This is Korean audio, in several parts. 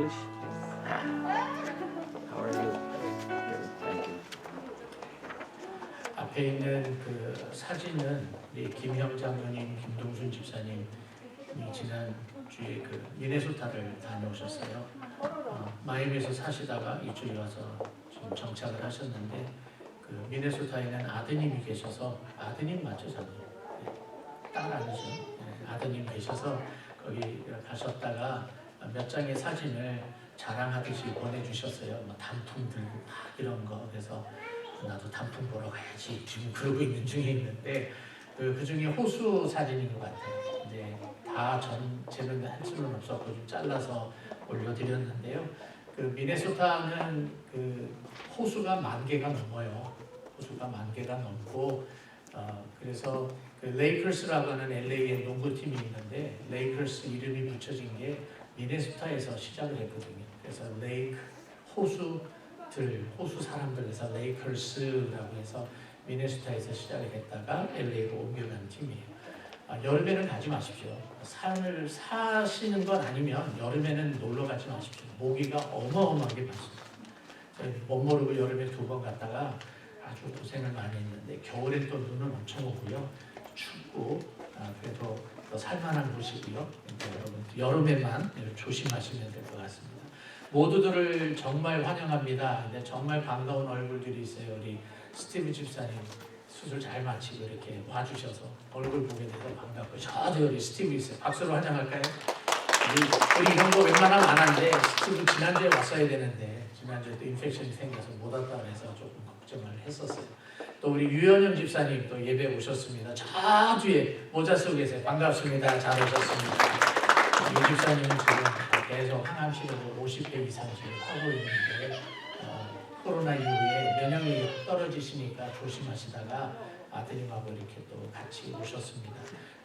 English? How are you? Good, thank you. 앞에 있는 그 사진은 우리 김형 장로님, 김동순 집사님이 지난 주에 그 미네소타를 다녀오셨어요. 마이애미에서 사시다가 이쪽에 와서 지금 정착을 하셨는데 그 미네소타에는 아드님이 계셔서 아드님 맞죠, 장로님? 네. 딸 아니죠? 네, 아드님 계셔서 거기 가셨다가 몇 장의 사진을 자랑하듯이 보내주셨어요. 뭐 단풍 들고 막 이런 거. 그래서 나도 단풍 보러 가야지 지금 그러고 있는 중에 있는데 그 중에 호수 사진인 것 같아요. 이제 다 전체는 할 수는 없었고 좀 잘라서 올려드렸는데요. 그 미네소타는 그 호수가 10,000개가 넘어요. 호수가 10,000개가 넘고 그래서 그 레이커스라고 하는 LA의 농구팀이 있는데 레이커스 이름이 붙여진 게 미네소타에서 시작을 했거든요. 그래서 레이크 호수 사람들에서 레이커스라고 해서 미네소타에서 시작을 했다가 LA로 옮겨간 팀이에요. 여름에는 가지 마십시오. 산을 사시는 건 아니면 여름에는 놀러 가지 마십시오. 모기가 어마어마하게 많습니다. 못 모르고 여름에 2번 갔다가 아주 고생을 많이 했는데 겨울엔 또 눈은 엄청 오고요. 춥고 그래도 더 살만한 곳이고요. 여러분 여름에만 조심하시면 될 것 같습니다. 모두들을 정말 환영합니다. 근데 정말 반가운 얼굴들이 있어요. 우리 스티브 집사님 수술 잘 마치고 이렇게 와주셔서 얼굴 보게 돼서 반갑고 저도 우리 스티브 있어요. 박수로 환영할까요? 우리 이런 거 웬만하면 안 하는데 스티브 지난주에 왔어야 되는데 지난주에 또 인펙션이 생겨서 못 왔다 그래서 조금 걱정을 했었어요. 또 우리 유현영 집사님 또 예배 오셨습니다. 저 뒤에 모자 쓰고 계세요. 반갑습니다. 잘 오셨습니다. 유 집사님은 지금 계속 항암 치료를 50회 이상 지금 하고 있는데 코로나 이후에 면역력이 떨어지시니까 조심하시다가 아드님하고 이렇게 또 같이 오셨습니다.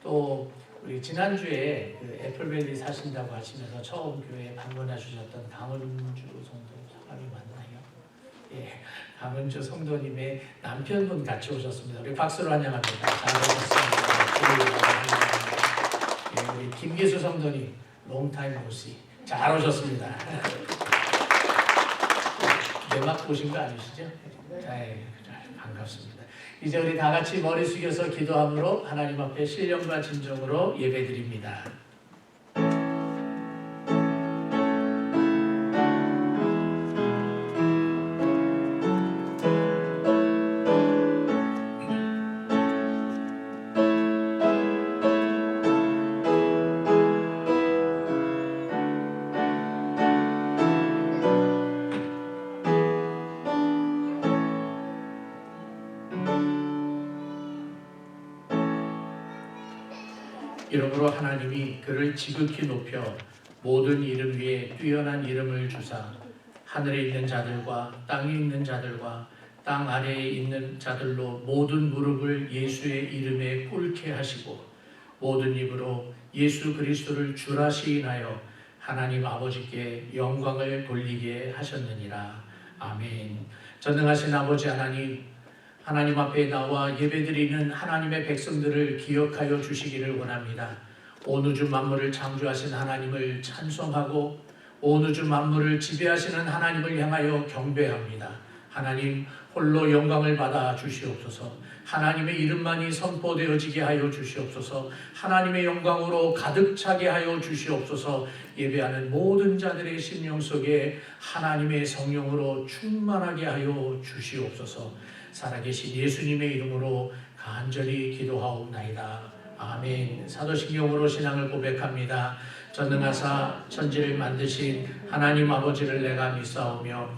또 우리 지난주에 그 애플밸리 사신다고 하시면서 처음 교회에 방문해 주셨던 강은주 성도 사람이 맞나요? 예, 강은주 성도님의 남편분 같이 오셨습니다. 우리 박수로 환영합니다. 잘 오셨습니다. 예, 우리 김기수 성도님 롱타임 노시 잘 오셨습니다. 내막 보신 거 아니시죠? 네, 반갑습니다. 이제 우리 다 같이 머리 숙여서 기도함으로 하나님 앞에 신령과 진정으로 예배드립니다. 이러므로 하나님이 그를 지극히 높여 모든 이름 위에 뛰어난 이름을 주사 하늘에 있는 자들과 땅에 있는 자들과 땅 아래에 있는 자들로 모든 무릎을 예수의 이름에 꿇게 하시고 모든 입으로 예수 그리스도를 주라 시인하여 하나님 아버지께 영광을 돌리게 하셨느니라. 아멘. 전능하신 아버지 하나님 앞에 나와 예배드리는 하나님의 백성들을 기억하여 주시기를 원합니다. 온 우주 만물을 창조하신 하나님을 찬송하고 온 우주 만물을 지배하시는 하나님을 향하여 경배합니다. 하나님 홀로 영광을 받아 주시옵소서. 하나님의 이름만이 선포되어지게 하여 주시옵소서. 하나님의 영광으로 가득 차게 하여 주시옵소서. 예배하는 모든 자들의 심령 속에 하나님의 성령으로 충만하게 하여 주시옵소서. 살아계신 예수님의 이름으로 간절히 기도하옵나이다. 아멘. 사도신경으로 신앙을 고백합니다. 전능하사 천지를 만드신 하나님 아버지를 내가 믿사오며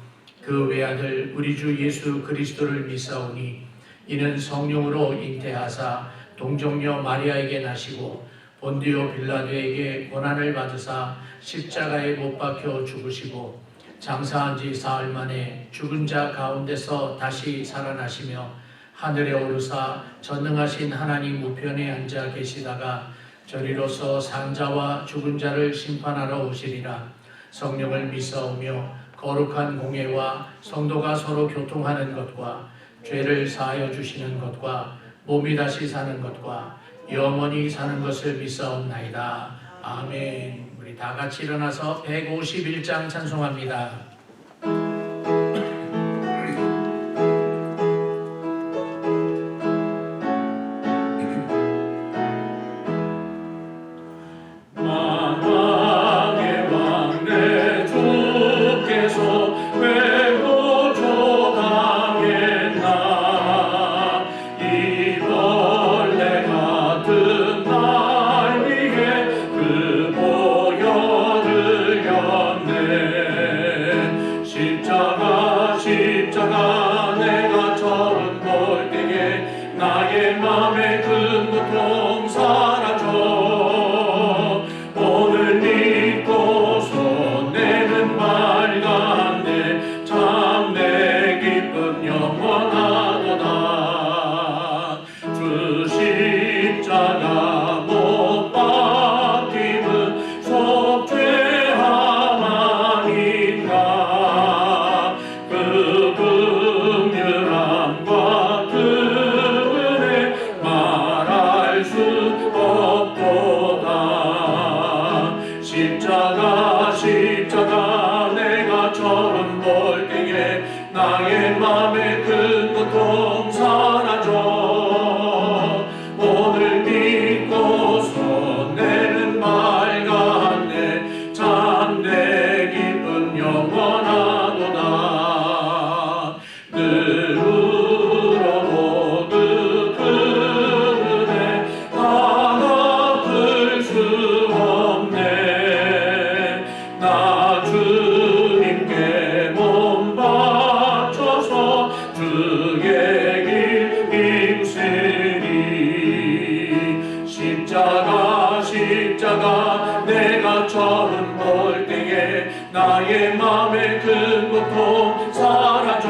그 외아들 우리 주 예수 그리스도를 믿사오니 이는 성령으로 잉태하사 동정녀 마리아에게 나시고 본디오 빌라도에게 고난을 받으사 십자가에 못 박혀 죽으시고 장사한 지 사흘 만에 죽은 자 가운데서 다시 살아나시며 하늘에 오르사 전능하신 하나님 우편에 앉아 계시다가 저리로서 산자와 죽은 자를 심판하러 오시리라. 성령을 믿사오며 거룩한 공예와 성도가 서로 교통하는 것과 죄를 사하여 주시는 것과 몸이 다시 사는 것과 영원히 사는 것을 믿사옵나이다. 아멘. 우리 다 같이 일어나서 151장 찬송합니다. 십자가 내가 처음 볼 때에 나의 맘에 큰 고통 사라져 오늘 믿고서 내는 맑았네 참 내 기쁨 영원하도다 늘 울어도 그 은혜 다 갚을 수 없네 나 주님께 몸 바쳐서 주의 길 힘쓰리 십자가 내가 처음 볼 때에 나의 맘에 큰 고통 사라져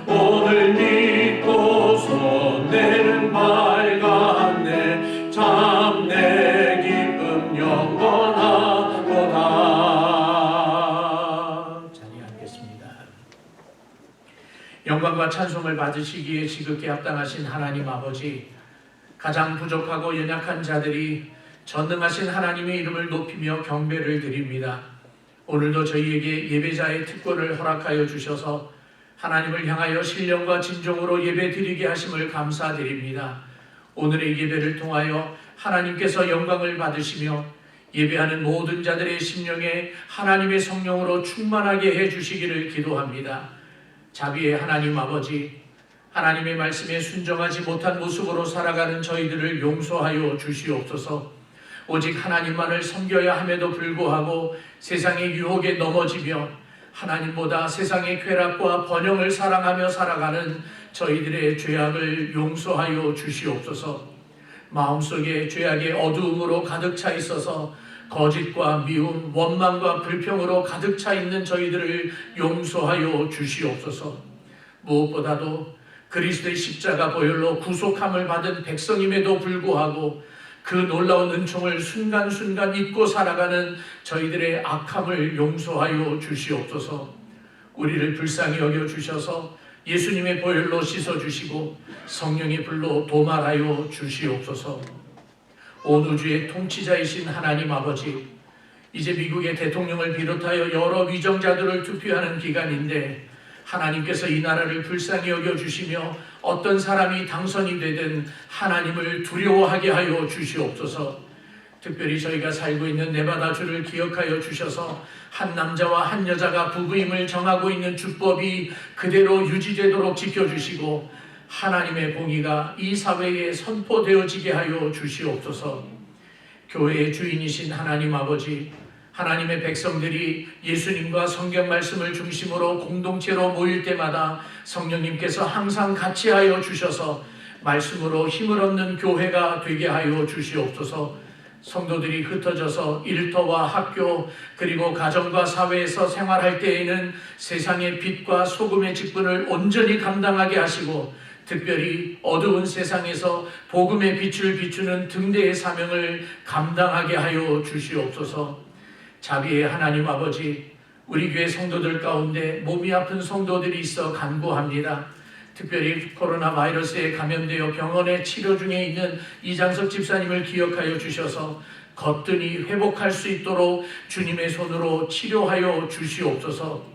오늘 믿고서 내는 밝았네 참 내 기쁨 영원하도다. 자리에 앉겠습니다. 영광과 찬송을 받으시기에 지극히 합당하신 하나님 아버지, 가장 부족하고 연약한 자들이 전능하신 하나님의 이름을 높이며 경배를 드립니다. 오늘도 저희에게 예배자의 특권을 허락하여 주셔서 하나님을 향하여 신령과 진정으로 예배 드리게 하심을 감사드립니다. 오늘의 예배를 통하여 하나님께서 영광을 받으시며 예배하는 모든 자들의 심령에 하나님의 성령으로 충만하게 해주시기를 기도합니다. 자비의 하나님 아버지, 하나님의 말씀에 순종하지 못한 모습으로 살아가는 저희들을 용서하여 주시옵소서. 오직 하나님만을 섬겨야 함에도 불구하고 세상의 유혹에 넘어지며 하나님보다 세상의 쾌락과 번영을 사랑하며 살아가는 저희들의 죄악을 용서하여 주시옵소서. 마음속에 죄악의 어두움으로 가득 차 있어서 거짓과 미움, 원망과 불평으로 가득 차 있는 저희들을 용서하여 주시옵소서. 무엇보다도 그리스도의 십자가 보혈로 구속함을 받은 백성임에도 불구하고 그 놀라운 은총을 순간순간 잊고 살아가는 저희들의 악함을 용서하여 주시옵소서. 우리를 불쌍히 여겨주셔서 예수님의 보혈로 씻어주시고 성령의 불로 도말하여 주시옵소서. 온 우주의 통치자이신 하나님 아버지, 이제 미국의 대통령을 비롯하여 여러 위정자들을 투표하는 기간인데 하나님께서 이 나라를 불쌍히 여겨주시며 어떤 사람이 당선이 되든 하나님을 두려워하게 하여 주시옵소서. 특별히 저희가 살고 있는 네바다주를 기억하여 주셔서 한 남자와 한 여자가 부부임을 정하고 있는 주법이 그대로 유지되도록 지켜주시고 하나님의 공의가 이 사회에 선포되어지게 하여 주시옵소서. 교회의 주인이신 하나님 아버지, 하나님의 백성들이 예수님과 성경 말씀을 중심으로 공동체로 모일 때마다 성령님께서 항상 같이 하여 주셔서 말씀으로 힘을 얻는 교회가 되게 하여 주시옵소서. 성도들이 흩어져서 일터와 학교 그리고 가정과 사회에서 생활할 때에는 세상의 빛과 소금의 직분을 온전히 감당하게 하시고 특별히 어두운 세상에서 복음의 빛을 비추는 등대의 사명을 감당하게 하여 주시옵소서. 자비의 하나님 아버지, 우리 교회 성도들 가운데 몸이 아픈 성도들이 있어 간구합니다. 특별히 코로나 바이러스에 감염되어 병원에 치료 중에 있는 이장석 집사님을 기억하여 주셔서 거뜬히 회복할 수 있도록 주님의 손으로 치료하여 주시옵소서.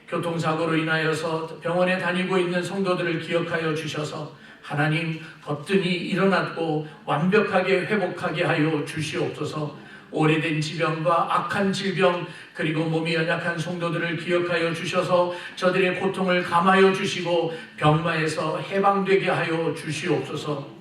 교통사고로 인하여서 병원에 다니고 있는 성도들을 기억하여 주셔서 하나님 거뜬히 일어났고 완벽하게 회복하게 하여 주시옵소서. 오래된 지병과 악한 질병 그리고 몸이 연약한 성도들을 기억하여 주셔서 저들의 고통을 감하여 주시고 병마에서 해방되게 하여 주시옵소서.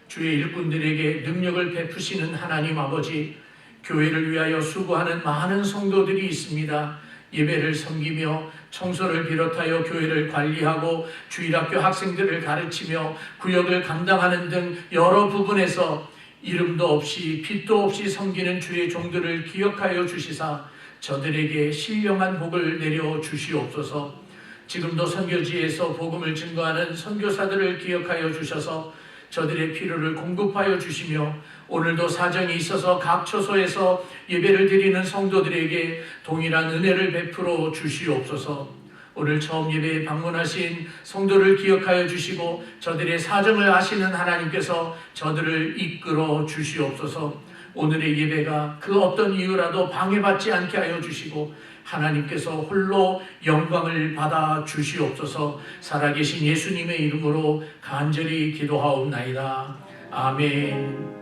주의 일꾼들에게 능력을 베푸시는 하나님 아버지, 교회를 위하여 수고하는 많은 성도들이 있습니다. 예배를 섬기며 청소를 비롯하여 교회를 관리하고 주일학교 학생들을 가르치며 구역을 감당하는 등 여러 부분에서 이름도 없이 빛도 없이 섬기는 주의 종들을 기억하여 주시사 저들에게 신령한 복을 내려 주시옵소서. 지금도 선교지에서 복음을 증거하는 선교사들을 기억하여 주셔서 저들의 필요를 공급하여 주시며 오늘도 사정이 있어서 각 처소에서 예배를 드리는 성도들에게 동일한 은혜를 베풀어 주시옵소서. 오늘 처음 예배에 방문하신 성도를 기억하여 주시고 저들의 사정을 아시는 하나님께서 저들을 이끌어 주시옵소서. 오늘의 예배가 그 어떤 이유라도 방해받지 않게 하여 주시고 하나님께서 홀로 영광을 받아 주시옵소서. 살아계신 예수님의 이름으로 간절히 기도하옵나이다. 아멘.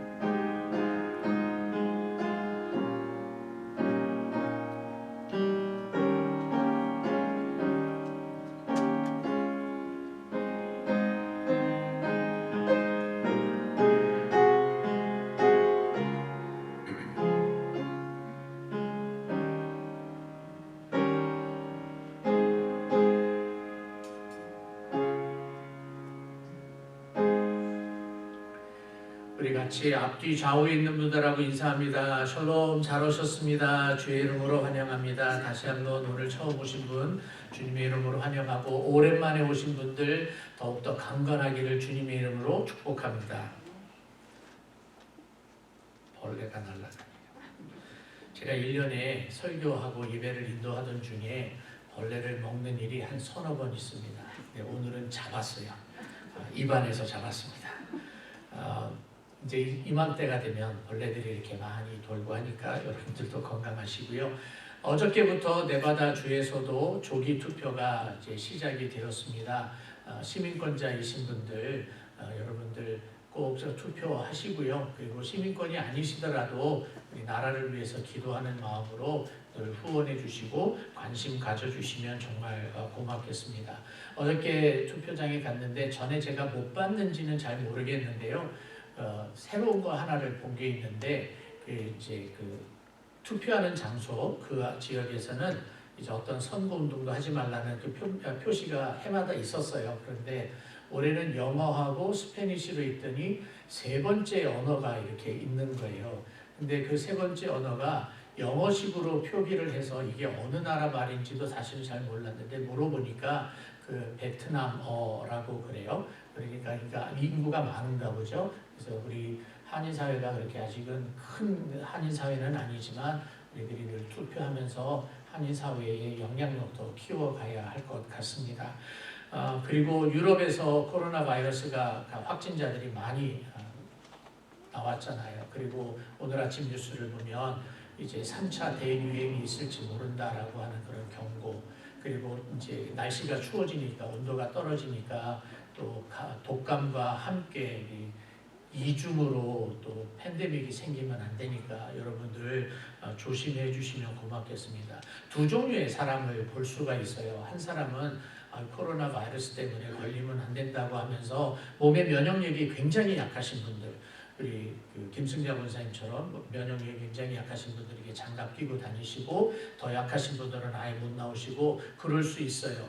우리 같이 앞뒤 좌우에 있는 분들하고 인사합니다. 샬롬, 잘 오셨습니다. 주의 이름으로 환영합니다. 다시 한번 오늘 처음 오신 분 주님의 이름으로 환영하고 오랜만에 오신 분들 더욱더 강건하기를 주님의 이름으로 축복합니다. 벌레가 날아다니요. 제가 1년에 설교하고 예배를 인도하던 중에 벌레를 먹는 일이 한 서너 번 있습니다. 네, 오늘은 잡았어요. 입안에서 잡았습니다. 이제 이맘때가 되면 벌레들이 이렇게 많이 돌고 하니까 여러분들도 건강하시고요. 어저께부터 네바다 주에서도 조기 투표가 이제 시작이 되었습니다. 시민권자이신 분들 여러분들 꼭 투표하시고요. 그리고 시민권이 아니시더라도 우리 나라를 위해서 기도하는 마음으로 늘 후원해 주시고 관심 가져주시면 정말 고맙겠습니다. 어저께 투표장에 갔는데 전에 제가 못 봤는지는 잘 모르겠는데요. 새로운 거 하나를 본 게 있는데 이제 투표하는 장소 그 지역에서는 이제 어떤 선거운동도 하지 말라는 그 표시가 해마다 있었어요. 그런데 올해는 영어하고 스페니쉬로 있더니 세 번째 언어가 이렇게 있는 거예요. 근데 그 세 번째 언어가 영어식으로 표기를 해서 이게 어느 나라 말인지도 사실 잘 몰랐는데 물어보니까 그 베트남어라고 그래요. 그러니까 인구가 많은가 보죠. 그래서 우리 한인 사회가 그렇게 아직은 큰 한인 사회는 아니지만 우리들이 늘 투표하면서 한인 사회의 영향력도 키워가야 할 것 같습니다. 그리고 유럽에서 코로나 바이러스가 확진자들이 많이 나왔잖아요. 그리고 오늘 아침 뉴스를 보면 이제 3차 대유행이 있을지 모른다라고 하는 그런 경고. 그리고 이제 날씨가 추워지니까 온도가 떨어지니까 또 독감과 함께 이중으로 또 팬데믹이 생기면 안 되니까 여러분들 조심해 주시면 고맙겠습니다. 두 종류의 사람을 볼 수가 있어요. 한 사람은 코로나 바이러스 때문에 걸리면 안 된다고 하면서 몸의 면역력이 굉장히 약하신 분들, 우리 김승자 권사님처럼 면역력이 굉장히 약하신 분들에게 장갑 끼고 다니시고 더 약하신 분들은 아예 못 나오시고 그럴 수 있어요.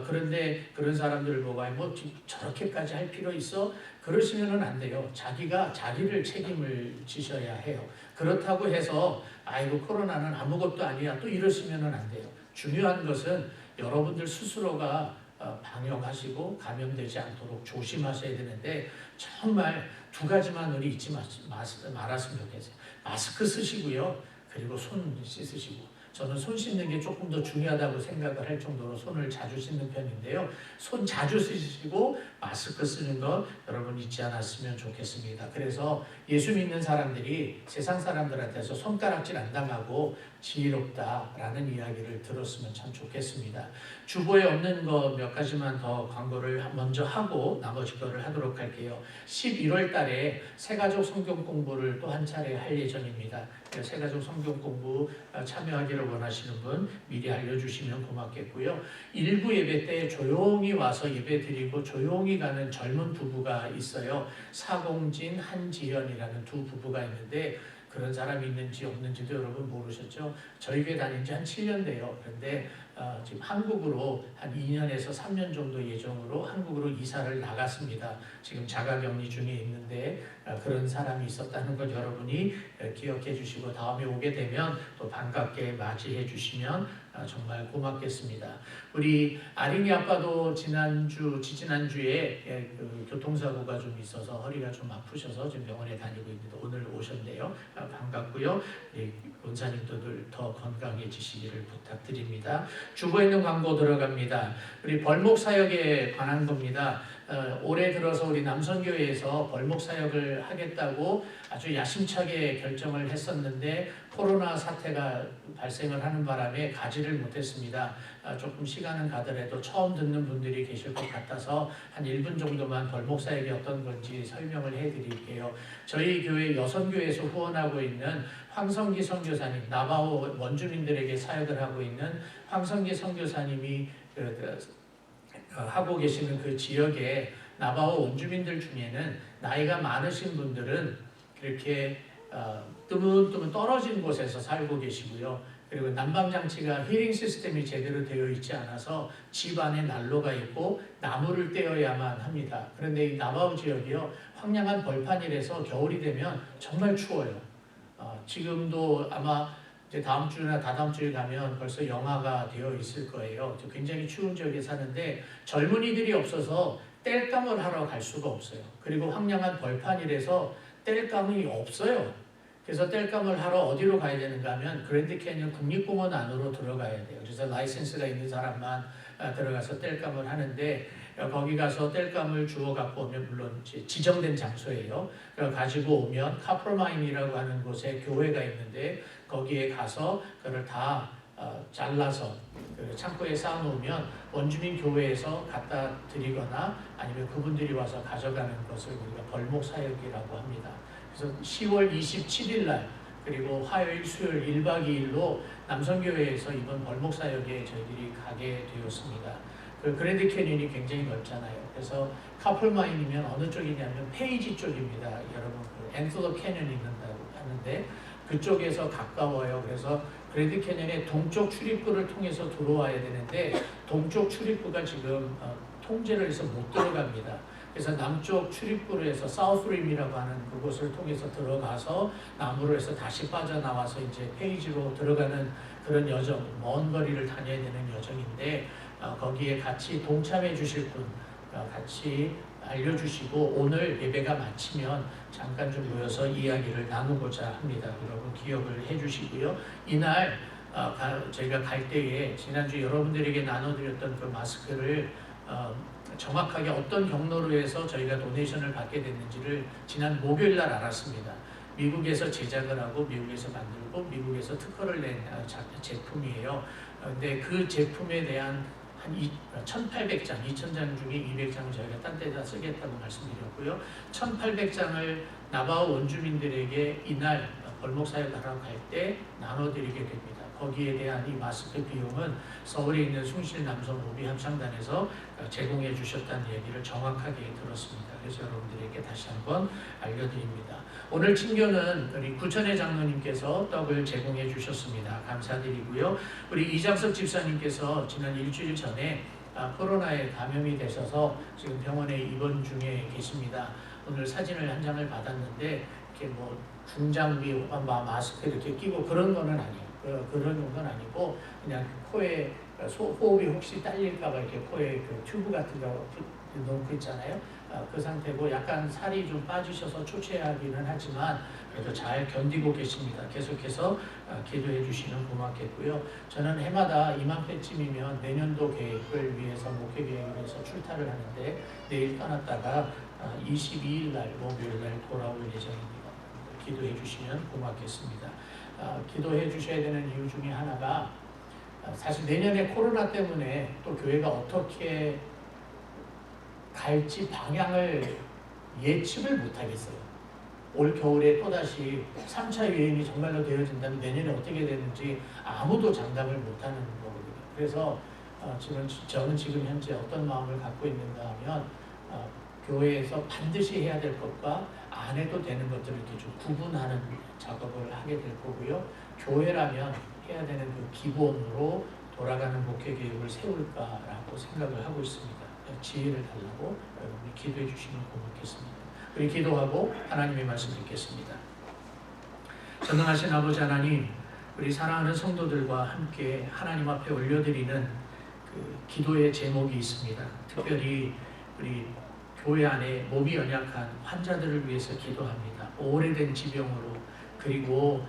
그런데 그런 사람들을 보고 뭐 저렇게까지 할 필요 있어? 그러시면은 안 돼요. 자기가 자기를 책임을 지셔야 해요. 그렇다고 해서 아이고 코로나는 아무것도 아니야 또 이러시면은 안 돼요. 중요한 것은 여러분들 스스로가 방역하시고 감염되지 않도록 조심하셔야 되는데 정말 두 가지만 우리 잊지 말았으면 좋겠어요. 마스크 쓰시고요. 그리고 손 씻으시고 저는 손 씻는 게 조금 더 중요하다고 생각을 할 정도로 손을 자주 씻는 편인데요. 손 자주 쓰시고 마스크 쓰는 거 여러분 잊지 않았으면 좋겠습니다. 그래서 예수 믿는 사람들이 세상 사람들한테서 손가락질 안 당하고 지혜롭다라는 이야기를 들었으면 참 좋겠습니다. 주보에 없는 거 몇 가지만 더 광고를 먼저 하고 나머지 거를 하도록 할게요. 11월 달에 새가족 성경 공부를 또 한 차례 할 예정입니다. 새가족 성경 공부 참여하기를 원하시는 분 미리 알려주시면 고맙겠고요. 일부 예배 때 조용히 와서 예배 드리고 조용히 가는 젊은 부부가 있어요. 사공진, 한지연이라는 두 부부가 있는데 그런 사람이 있는지 없는지도 여러분 모르셨죠? 저희 교회 다닌 지 한 7년 돼요. 그런데 지금 한국으로 한 2년에서 3년 정도 예정으로 한국으로 이사를 나갔습니다. 지금 자가격리 중에 있는데 그런 사람이 있었다는 것 여러분이 기억해 주시고 다음에 오게 되면 또 반갑게 맞이해 주시면 정말 고맙겠습니다. 우리 아린이 아빠도 지지난주에 그 교통사고가 좀 있어서 허리가 좀 아프셔서 지금 병원에 다니고 있는데 오늘 오셨네요. 반갑고요. 원사님들 더 건강해지시기를 부탁드립니다. 주보에 있는 광고 들어갑니다. 우리 벌목 사역에 관한 겁니다. 올해 들어서 우리 남선교회에서 벌목 사역을 하겠다고 아주 야심차게 결정을 했었는데 코로나 사태가 발생을 하는 바람에 가지를 못했습니다. 조금 시간은 가더라도 처음 듣는 분들이 계실 것 같아서 한 1분 정도만 벌목 사역이 어떤 건지 설명을 해드릴게요. 저희 교회 여선교회에서 후원하고 있는 황성기 선교사님, 나바오 원주민들에게 사역을 하고 있는 황성기 선교사님이 하고 계시는 그 지역에 나바오 원주민들 중에는 나이가 많으신 분들은 그렇게 뜨문뜨문 떨어진 곳에서 살고 계시고요. 그리고 난방장치가 히링 시스템이 제대로 되어 있지 않아서 집 안에 난로가 있고 나무를 떼어야만 합니다. 그런데 이 나바오 지역이요, 황량한 벌판이라서 겨울이 되면 정말 추워요. 지금도 아마 이제 다음 주나 다다음 주에 가면 벌써 영하가 되어 있을 거예요. 굉장히 추운 지역에 사는데 젊은이들이 없어서 땔감을 하러 갈 수가 없어요. 그리고 황량한 벌판이라서 땔감이 없어요. 그래서 땔감을 하러 어디로 가야 되는가 하면 그랜드 캐니언 국립공원 안으로 들어가야 돼요. 그래서 라이센스가 있는 사람만 들어가서 땔감을 하는데 거기 가서 땔감을 주워 갖고 오면 물론 지정된 장소예요. 가지고 오면 카프로마임이라고 하는 곳에 교회가 있는데 거기에 가서 그걸 다 잘라서 그 창고에 쌓아놓으면 원주민 교회에서 갖다 드리거나 아니면 그분들이 와서 가져가는 것을 우리가 벌목 사역이라고 합니다. 그래서 10월 27일 날 그리고 화요일, 수요일 1박 2일로 남성교회에서 이번 벌목 사역에 저희들이 가게 되었습니다. 그 그랜드 캐니언이 굉장히 넓잖아요. 그래서 카플마인이면 어느 쪽이냐면 페이지 쪽입니다. 여러분 그 앤틀럽 캐니언이 있는다고 하는데 그쪽에서 가까워요. 그래서 그랜드 캐니언의 동쪽 출입구를 통해서 들어와야 되는데 동쪽 출입구가 지금 통제를 해서 못 들어갑니다. 그래서 남쪽 출입구로 해서 사우스림이라고 하는 그곳을 통해서 들어가서 남으로 해서 다시 빠져나와서 이제 페이지로 들어가는 그런 여정, 먼 거리를 다녀야 되는 여정인데 거기에 같이 동참해 주실 분 같이 알려주시고 오늘 예배가 마치면 잠깐 좀 모여서 이야기를 나누고자 합니다. 여러분 기억을 해주시고요. 이날 저희가 갈 때에 지난주 여러분들에게 나눠드렸던 그 마스크를 정확하게 어떤 경로로 해서 저희가 도네이션을 받게 됐는지를 지난 목요일 날 알았습니다. 미국에서 제작을 하고 미국에서 만들고 미국에서 특허를 낸 제품이에요. 근데 그 제품에 대한 한 1,800장, 2,000장 중에 200장을 저희가 딴 데다 쓰겠다고 말씀드렸고요. 1,800장을 나바오 원주민들에게 이날 벌목 사역을 하러 갈 때 나눠드리게 됩니다. 거기에 대한 이 마스크 비용은 서울에 있는 숭실남성오비 합창단에서 제공해 주셨다는 얘기를 정확하게 들었습니다. 그래서 여러분들에게 다시 한번 알려드립니다. 오늘 친교는 우리 구천의 장로님께서 떡을 제공해 주셨습니다. 감사드리고요. 우리 이장석 집사님께서 지난 일주일 전에 코로나에 감염이 되셔서 지금 병원에 입원 중에 계십니다. 오늘 사진을 한 장을 받았는데 이렇게 뭐 중장비, 마스크 이렇게 끼고 그런 거는 아니에요. 그런 건 아니고 그냥 코에 호흡이 혹시 딸릴까봐 이렇게 코에 그 튜브 같은 거 놓고 있잖아요. 그 상태고 약간 살이 좀 빠지셔서 초췌하기는 하지만 그래도 잘 견디고 계십니다. 계속해서 기도해 주시면 고맙겠고요. 저는 해마다 이맘때쯤이면 내년도 계획을 위해서 목회 계획을 위해서 출타를 하는데 내일 떠났다가 22일 날 목요일 날 돌아올 예정입니다. 기도해 주시면 고맙겠습니다. 기도해 주셔야 되는 이유 중에 하나가 사실 내년에 코로나 때문에 또 교회가 어떻게 갈지 방향을 예측을 못하겠어요. 올 겨울에 또다시 3차 유행이 정말로 되어진다면 내년에 어떻게 되는지 아무도 장담을 못하는 거거든요. 그래서 저는 지금 현재 어떤 마음을 갖고 있는가 하면 교회에서 반드시 해야 될 것과 안 해도 되는 것들을 이렇게 좀 구분하는 작업을 하게 될 거고요. 교회라면 해야 되는 그 기본으로 돌아가는 목회 계획을 세울까라고 생각을 하고 있습니다. 지혜를 달라고 여러분이 기도해 주시면 고맙겠습니다. 우리 기도하고 하나님의 말씀 듣겠습니다. 전능하신 아버지 하나님, 우리 사랑하는 성도들과 함께 하나님 앞에 올려드리는 그 기도의 제목이 있습니다. 특별히 우리 교회 안에 몸이 연약한 환자들을 위해서 기도합니다. 오래된 지병으로 그리고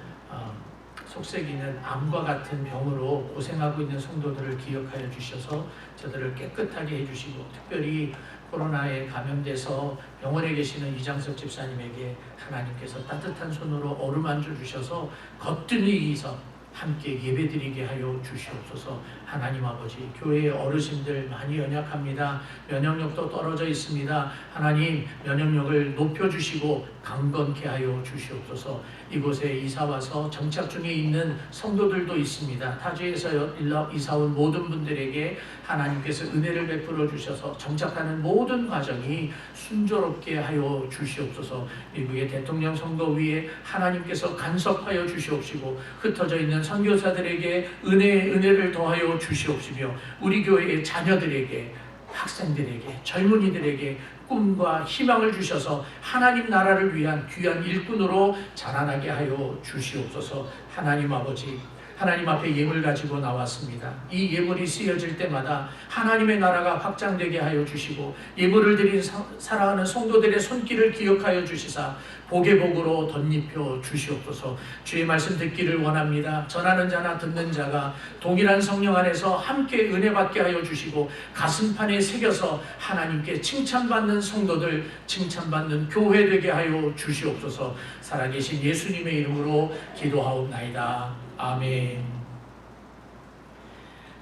속색이는 암과 같은 병으로 고생하고 있는 성도들을 기억하여 주셔서 저들을 깨끗하게 해주시고 특별히 코로나에 감염돼서 병원에 계시는 이장석 집사님에게 하나님께서 따뜻한 손으로 어루만져 주셔서 거뜬히서 함께 예배드리게 하여 주시옵소서. 하나님 아버지, 교회의 어르신들 많이 연약합니다. 면역력도 떨어져 있습니다. 하나님, 면역력을 높여주시고 강건케 하여 주시옵소서. 이곳에 이사와서 정착 중에 있는 성도들도 있습니다. 타지에서 이사온 모든 분들에게 하나님께서 은혜를 베풀어 주셔서 정착하는 모든 과정이 순조롭게 하여 주시옵소서. 미국의 대통령 선거 위에 하나님께서 간섭하여 주시옵시고 흩어져 있는 선교사들에게 은혜를 더하여 주시옵시며 우리 교회의 자녀들에게 학생들에게 젊은이들에게 꿈과 희망을 주셔서 하나님 나라를 위한 귀한 일꾼으로 자라나게 하여 주시옵소서. 하나님 아버지, 하나님 앞에 예물 가지고 나왔습니다. 이 예물이 쓰여질 때마다 하나님의 나라가 확장되게 하여 주시고 예물을 드린 사랑하는 성도들의 손길을 기억하여 주시사 복의 복으로 덧입혀 주시옵소서. 주의 말씀 듣기를 원합니다. 전하는 자나 듣는 자가 동일한 성령 안에서 함께 은혜 받게 하여 주시고 가슴판에 새겨서 하나님께 칭찬받는 성도들, 칭찬받는 교회 되게 하여 주시옵소서. 살아계신 예수님의 이름으로 기도하옵나이다. 아멘.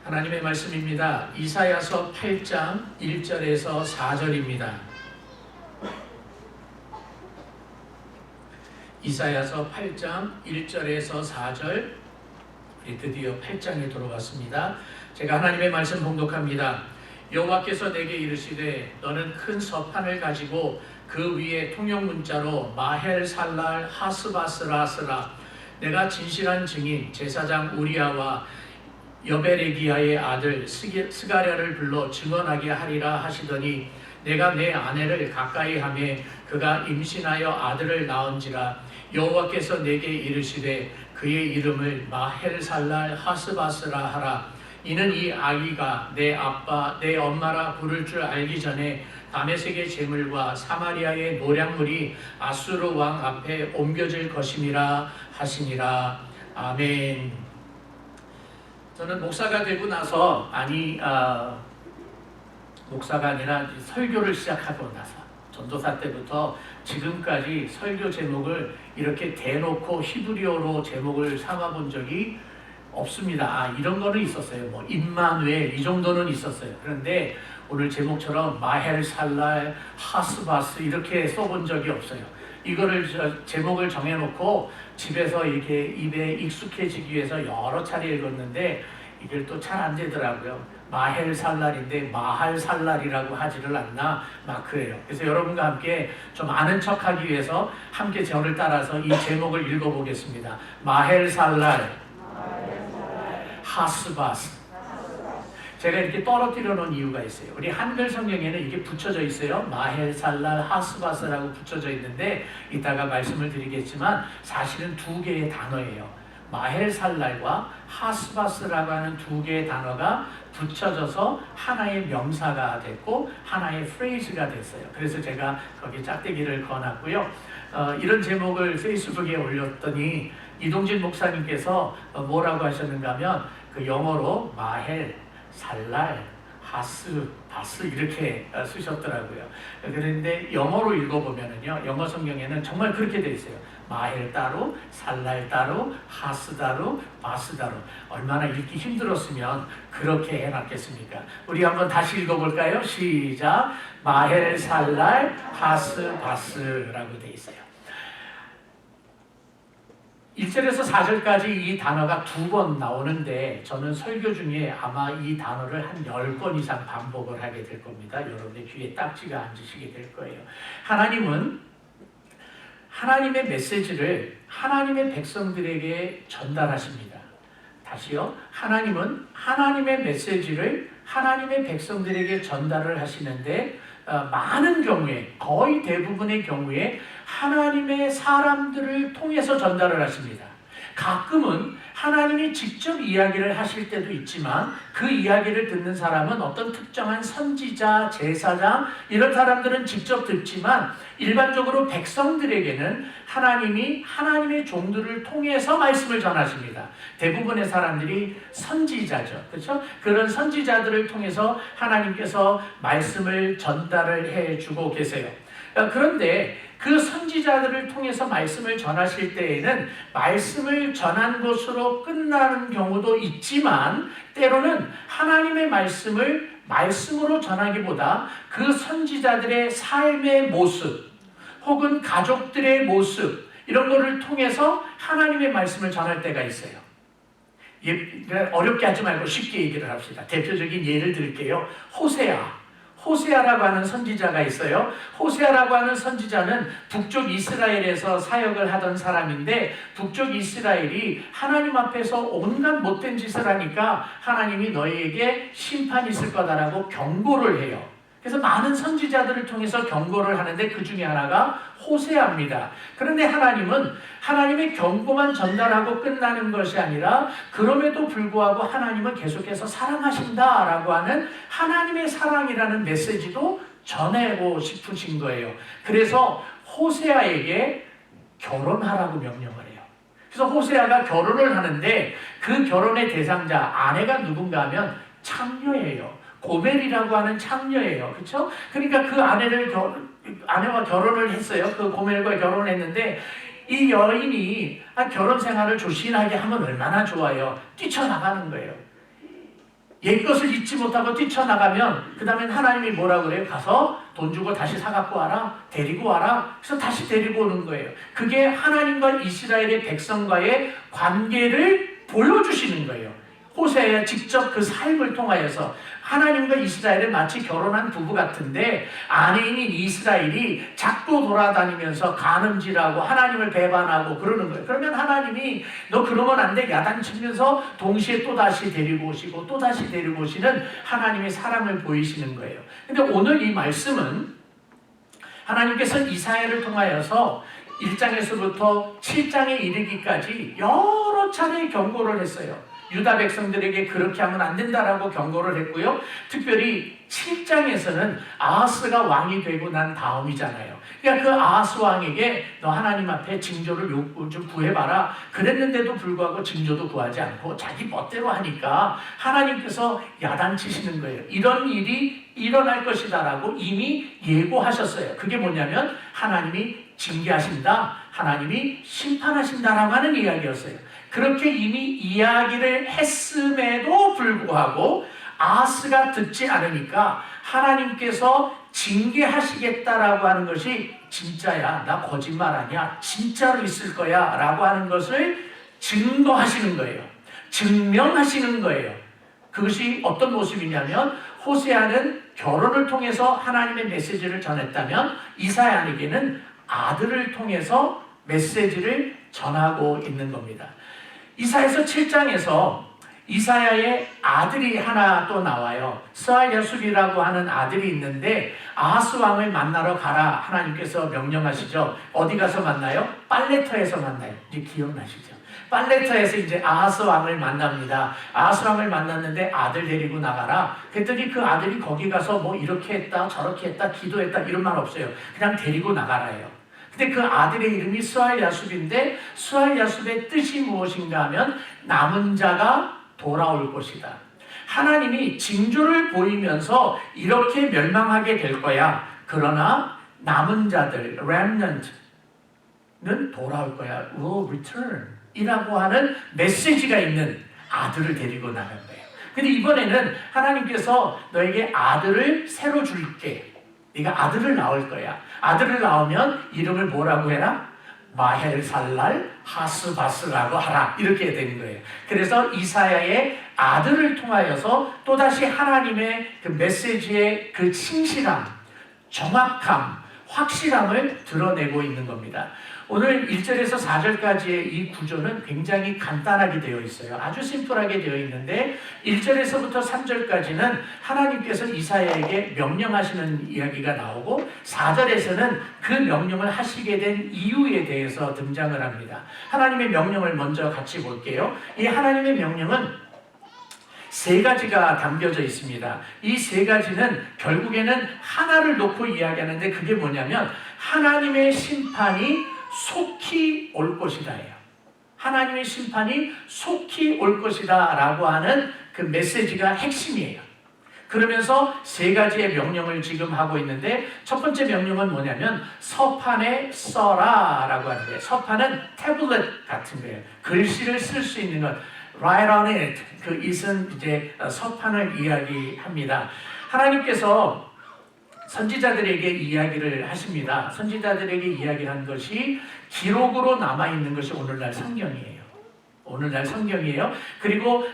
하나님의 말씀입니다. 이사야서 8장 1절에서 4절입니다. 이사야서 8장 1절에서 4절, 드디어 8장에 들어왔습니다. 제가 하나님의 말씀 봉독합니다. 여호와께서 내게 이르시되 너는 큰 서판을 가지고 그 위에 통역 문자로 마헬살랄 하스바스라 쓰라. 내가 진실한 증인 제사장 우리아와 여베레기야의 아들 스가랴를 불러 증언하게 하리라 하시더니 내가 내 아내를 가까이 하며 그가 임신하여 아들을 낳은지라. 여호와께서 내게 이르시되 그의 이름을 마헬살랄 하스바스라 하라. 이는 이 아기가 내 아빠 내 엄마라 부를 줄 알기 전에 다메섹의 제물과 사마리아의 노략물이 아수르 왕 앞에 옮겨질 것임이라 하시니라. 아멘. 저는 목사가 되고 나서 목사가 아니라 설교를 시작하고 나서 전도사 때부터 지금까지 설교 제목을 이렇게 대놓고 히브리어로 제목을 삼아본 적이 없습니다. 이런 거는 있었어요. 뭐 임마누엘 이 정도는 있었어요. 그런데 오늘 제목처럼 마헬살랄 하스바스 이렇게 써본 적이 없어요. 이거를 제목을 정해놓고 집에서 이렇게 입에 익숙해지기 위해서 여러 차례 읽었는데 이게 또 잘 안 되더라고요. 마헬살랄인데 마할살랄이라고 하지를 않나 막 그래요. 그래서 여러분과 함께 좀 아는 척하기 위해서 함께 저를 따라서 이 제목을 읽어보겠습니다. 마헬살랄 하스바스. 제가 이렇게 떨어뜨려 놓은 이유가 있어요. 우리 한글 성경에는 이게 붙여져 있어요. 마헬살랄 하스바스라고 붙여져 있는데 이따가 말씀을 드리겠지만 사실은 두 개의 단어예요. 마헬살랄과 하스바스라고 하는 두 개의 단어가 붙여져서 하나의 명사가 됐고 하나의 프레이즈가 됐어요. 그래서 제가 거기 짝대기를 거놨고요. 이런 제목을 페이스북에 올렸더니 이동진 목사님께서 뭐라고 하셨는가 하면 그 영어로 마헬, 살랄, 하스, 바스 이렇게 쓰셨더라고요. 그런데 영어로 읽어보면은요, 영어 성경에는 정말 그렇게 돼 있어요. 마헬 따로, 살랄 따로, 하스 따로, 바스 따로. 얼마나 읽기 힘들었으면 그렇게 해놨겠습니까? 우리 한번 다시 읽어볼까요? 시작. 마헬, 살랄, 하스, 바스라고 돼 있어요. 1절에서 4절까지 이 단어가 2번 나오는데 저는 설교 중에 아마 이 단어를 한 10번 이상 반복을 하게 될 겁니다. 여러분의 귀에 딱지가 앉으시게 될 거예요. 하나님은 하나님의 메시지를 하나님의 백성들에게 전달하십니다. 다시요. 하나님은 하나님의 메시지를 하나님의 백성들에게 전달을 하시는데 많은 경우에, 거의 대부분의 경우에 하나님의 사람들을 통해서 전달을 하십니다. 가끔은 하나님이 직접 이야기를 하실 때도 있지만 그 이야기를 듣는 사람은 어떤 특정한 선지자, 제사장 이런 사람들은 직접 듣지만 일반적으로 백성들에게는 하나님이 하나님의 종들을 통해서 말씀을 전하십니다. 대부분의 사람들이 선지자죠. 그렇죠? 그런 선지자들을 통해서 하나님께서 말씀을 전달을 해주고 계세요. 그런데 그 선지자들을 통해서 말씀을 전하실 때에는 말씀을 전한 것으로 끝나는 경우도 있지만 때로는 하나님의 말씀을 말씀으로 전하기보다 그 선지자들의 삶의 모습 혹은 가족들의 모습 이런 거를 통해서 하나님의 말씀을 전할 때가 있어요. 어렵게 하지 말고 쉽게 얘기를 합시다. 대표적인 예를 들게요. 호세아라고 하는 선지자가 있어요. 호세아라고 하는 선지자는 북쪽 이스라엘에서 사역을 하던 사람인데 북쪽 이스라엘이 하나님 앞에서 온갖 못된 짓을 하니까 하나님이 너희에게 심판이 있을 거다라고 경고를 해요. 그래서 많은 선지자들을 통해서 경고를 하는데 그 중에 하나가 호세아입니다. 그런데 하나님은 하나님의 경고만 전달하고 끝나는 것이 아니라 그럼에도 불구하고 하나님은 계속해서 사랑하신다라고 하는 하나님의 사랑이라는 메시지도 전하고 싶으신 거예요. 그래서 호세아에게 결혼하라고 명령을 해요. 그래서 호세아가 결혼을 하는데 그 결혼의 대상자 아내가 누군가 하면 창녀예요. 고멜이라고 하는 창녀예요. 그렇죠? 그러니까 그 아내와 결혼을 했어요. 그 고멜과 결혼했는데 이 여인이 결혼 생활을 조신하게 하면 얼마나 좋아요. 뛰쳐나가는 거예요. 옛것을 잊지 못하고 뛰쳐나가면 그 다음엔 하나님이 뭐라고 그래요? 가서 돈 주고 다시 사갖고 와라. 데리고 와라. 그래서 다시 데리고 오는 거예요. 그게 하나님과 이스라엘의 백성과의 관계를 보여주시는 거예요. 호세아가 직접 그 삶을 통하여서 하나님과 이스라엘은 마치 결혼한 부부 같은데 아내인인 이스라엘이 자꾸 돌아다니면서 간음질하고 하나님을 배반하고 그러는 거예요. 그러면 하나님이 너 그러면 안 돼 야단치면서 동시에 또다시 데리고 오시고 또다시 데리고 오시는 하나님의 사랑을 보이시는 거예요. 근데 오늘 이 말씀은 하나님께서 이사야를 통하여서 1장에서부터 7장에 이르기까지 여러 차례 경고를 했어요. 유다 백성들에게 그렇게 하면 안 된다라고 경고를 했고요. 특별히 7장에서는 아하스가 왕이 되고 난 다음이잖아요. 그러니까 그 아하스 왕에게 너 하나님 앞에 징조를 좀 구해봐라. 그랬는데도 불구하고 징조도 구하지 않고 자기 멋대로 하니까 하나님께서 야단치시는 거예요. 이런 일이 일어날 것이다라고 이미 예고하셨어요. 그게 뭐냐면 하나님이 징계하신다. 하나님이 심판하신다라고 하는 이야기였어요. 그렇게 이미 이야기를 했음에도 불구하고 아하스가 듣지 않으니까 하나님께서 징계하시겠다라고 하는 것이 진짜야, 나 거짓말 아니야, 진짜로 있을 거야 라고 하는 것을 증거하시는 거예요. 증명하시는 거예요. 그것이 어떤 모습이냐면 호세아는 결혼을 통해서 하나님의 메시지를 전했다면 이사야에게는 아들을 통해서 메시지를 전하고 있는 겁니다. 이사야서 7장에서 이사야의 아들이 하나 또 나와요. 스알야술이라고 하는 아들이 있는데 아하스 왕을 만나러 가라 하나님께서 명령하시죠. 어디 가서 만나요? 빨레터에서 만나요. 이제 기억나시죠? 빨레타에서 이제 아하스 왕을 만납니다. 아하스 왕을 만났는데 아들 데리고 나가라. 그랬더니 그 아들이 거기 가서 뭐 이렇게 했다 저렇게 했다 기도했다 이런 말 없어요. 그냥 데리고 나가라예요. 근데 그 아들의 이름이 스알야숲인데 스알야숲의 뜻이 무엇인가 하면 남은 자가 돌아올 것이다. 하나님이 징조를 보이면서 이렇게 멸망하게 될 거야. 그러나 남은 자들, remnant는 돌아올 거야. will return 이라고 하는 메시지가 있는 아들을 데리고 나간 거예요. 근데 이번에는 하나님께서 너에게 아들을 새로 줄게. 네가 아들을 낳을 거야. 아들을 낳으면 이름을 뭐라고 해라? 마헬살랄 하스바스라고 하라. 이렇게 된 거예요. 그래서 이사야의 아들을 통하여서 또다시 하나님의 그 메시지의 그 신실함, 정확함, 확실함을 드러내고 있는 겁니다. 오늘 1절에서 4절까지의 이 구조는 굉장히 간단하게 되어 있어요. 아주 심플하게 되어 있는데 1절에서부터 3절까지는 하나님께서 이사야에게 명령하시는 이야기가 나오고 4절에서는 그 명령을 하시게 된 이유에 대해서 등장을 합니다. 하나님의 명령을 먼저 같이 볼게요. 이 하나님의 명령은 세 가지가 담겨져 있습니다. 이 세 가지는 결국에는 하나를 놓고 이야기하는데 그게 뭐냐면 하나님의 심판이 속히 올 것이다예요. 하나님의 심판이 속히 올 것이다 라고 하는 그 메시지가 핵심이에요. 그러면서 세 가지의 명령을 지금 하고 있는데 첫 번째 명령은 뭐냐면 서판에 써라 라고 하는데 서판은 태블릿 같은 거예요. 글씨를 쓸 수 있는 것. Write on it. 그 it은 이제 서판을 이야기합니다. 하나님께서 선지자들에게 이야기를 하십니다. 선지자들에게 이야기한 것이 기록으로 남아있는 것이 오늘날 성경이에요. 오늘날 성경이에요. 그리고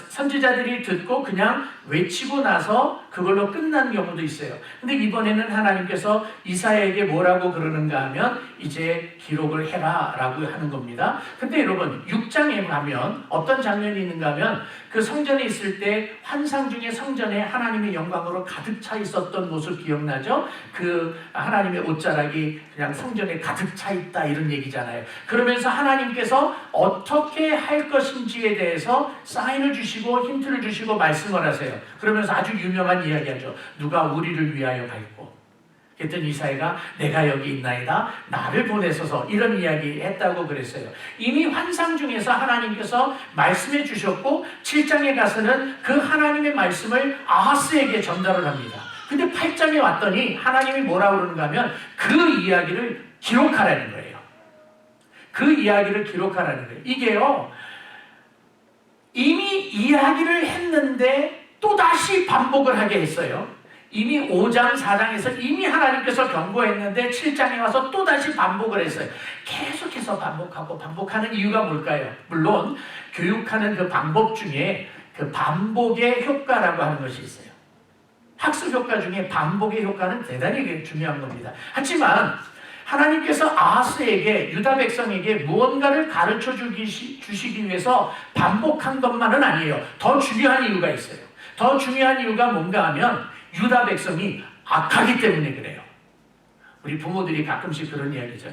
선지자들이 듣고 그냥 외치고 나서 그걸로 끝난 경우도 있어요. 근데 이번에는 하나님께서 이사야에게 뭐라고 그러는가 하면 이제 기록을 해라 라고 하는 겁니다. 근데 여러분 6장에 가면 어떤 장면이 있는가 하면 그 성전에 있을 때 환상 중에 성전에 하나님의 영광으로 가득 차 있었던 모습 기억나죠? 그 하나님의 옷자락이 그냥 성전에 가득 차 있다 이런 얘기잖아요. 그러면서 하나님께서 어떻게 할 것인지에 대해서 사인을 주시고 힌트를 주시고 말씀을 하세요. 그러면서 아주 유명한 이야기하죠. 누가 우리를 위하여 갈고. 그랬더니 이사야가 내가 여기 있나이다 나를 보내소서 이런 이야기 했다고 그랬어요. 이미 환상 중에서 하나님께서 말씀해 주셨고 7장에 가서는 그 하나님의 말씀을 아하스에게 전달을 합니다. 근데 8장에 왔더니 하나님이 뭐라고 그러는가 하면 그 이야기를 기록하라는 거예요. 그 이야기를 기록하라는 거예요. 이게요 이미 이야기를 했는데 또다시 반복을 하게 했어요. 이미 5장, 4장에서 이미 하나님께서 경고했는데 7장에 와서 또다시 반복을 했어요. 계속해서 반복하고 반복하는 이유가 뭘까요? 물론 교육하는 그 방법 중에 그 반복의 효과라고 하는 것이 있어요. 학습 효과 중에 반복의 효과는 대단히 중요한 겁니다. 하지만 하나님께서 아하스에게 유다 백성에게 무언가를 가르쳐 주시기 위해서 반복한 것만은 아니에요. 더 중요한 이유가 있어요. 더 중요한 이유가 뭔가 하면 유다 백성이 악하기 때문에 그래요. 우리 부모들이 가끔씩 그런 이야기죠.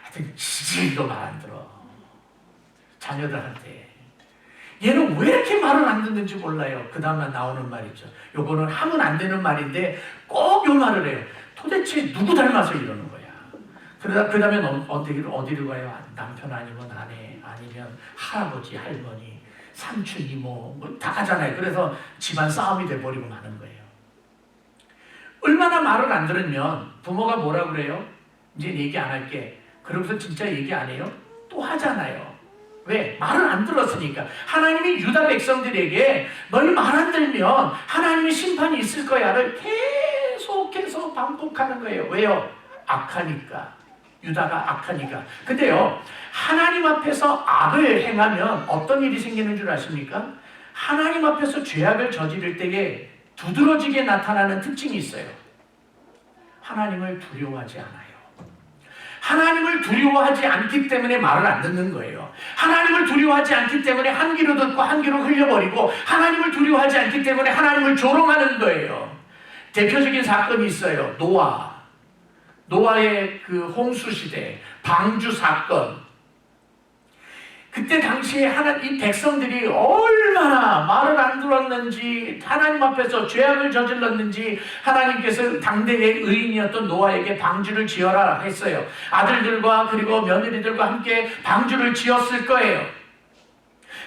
하여튼 지질도 말 안 들어. 자녀들한테. 얘는 왜 이렇게 말을 안 듣는지 몰라요. 그 다음에 나오는 말이죠. 요거는 하면 안 되는 말인데 꼭 요 말을 해요. 도대체 누구 닮아서 이러는 거야. 그 다음에 어디를 가요? 남편 아니면 아내 아니면 할아버지 할머니 삼촌 이모 뭐 다 가잖아요. 그래서 집안 싸움이 돼버리고 마는 거예요. 얼마나 말을 안 들으면 부모가 뭐라 그래요? 이제 얘기 안 할게. 그러면서 진짜 얘기 안 해요? 또 하잖아요. 왜? 말을 안 들었으니까. 하나님이 유다 백성들에게 너희 말 안 들면 하나님의 심판이 있을 거야를 계속해서 반복하는 거예요. 왜요? 악하니까. 유다가 악하니까. 근데요 하나님 앞에서 악을 행하면 어떤 일이 생기는 줄 아십니까? 하나님 앞에서 죄악을 저지를 때에 두드러지게 나타나는 특징이 있어요. 하나님을 두려워하지 않아요. 하나님을 두려워하지 않기 때문에 말을 안 듣는 거예요. 하나님을 두려워하지 않기 때문에 한 귀로 듣고 한 귀로 흘려버리고 하나님을 두려워하지 않기 때문에 하나님을 조롱하는 거예요. 대표적인 사건이 있어요. 노아의 그 홍수 시대 방주 사건. 그때 당시에 이 백성들이 얼마나 말을 안 들었는지, 하나님 앞에서 죄악을 저질렀는지 하나님께서 당대의 의인이었던 노아에게 방주를 지어라 했어요. 아들들과 그리고 며느리들과 함께 방주를 지었을 거예요.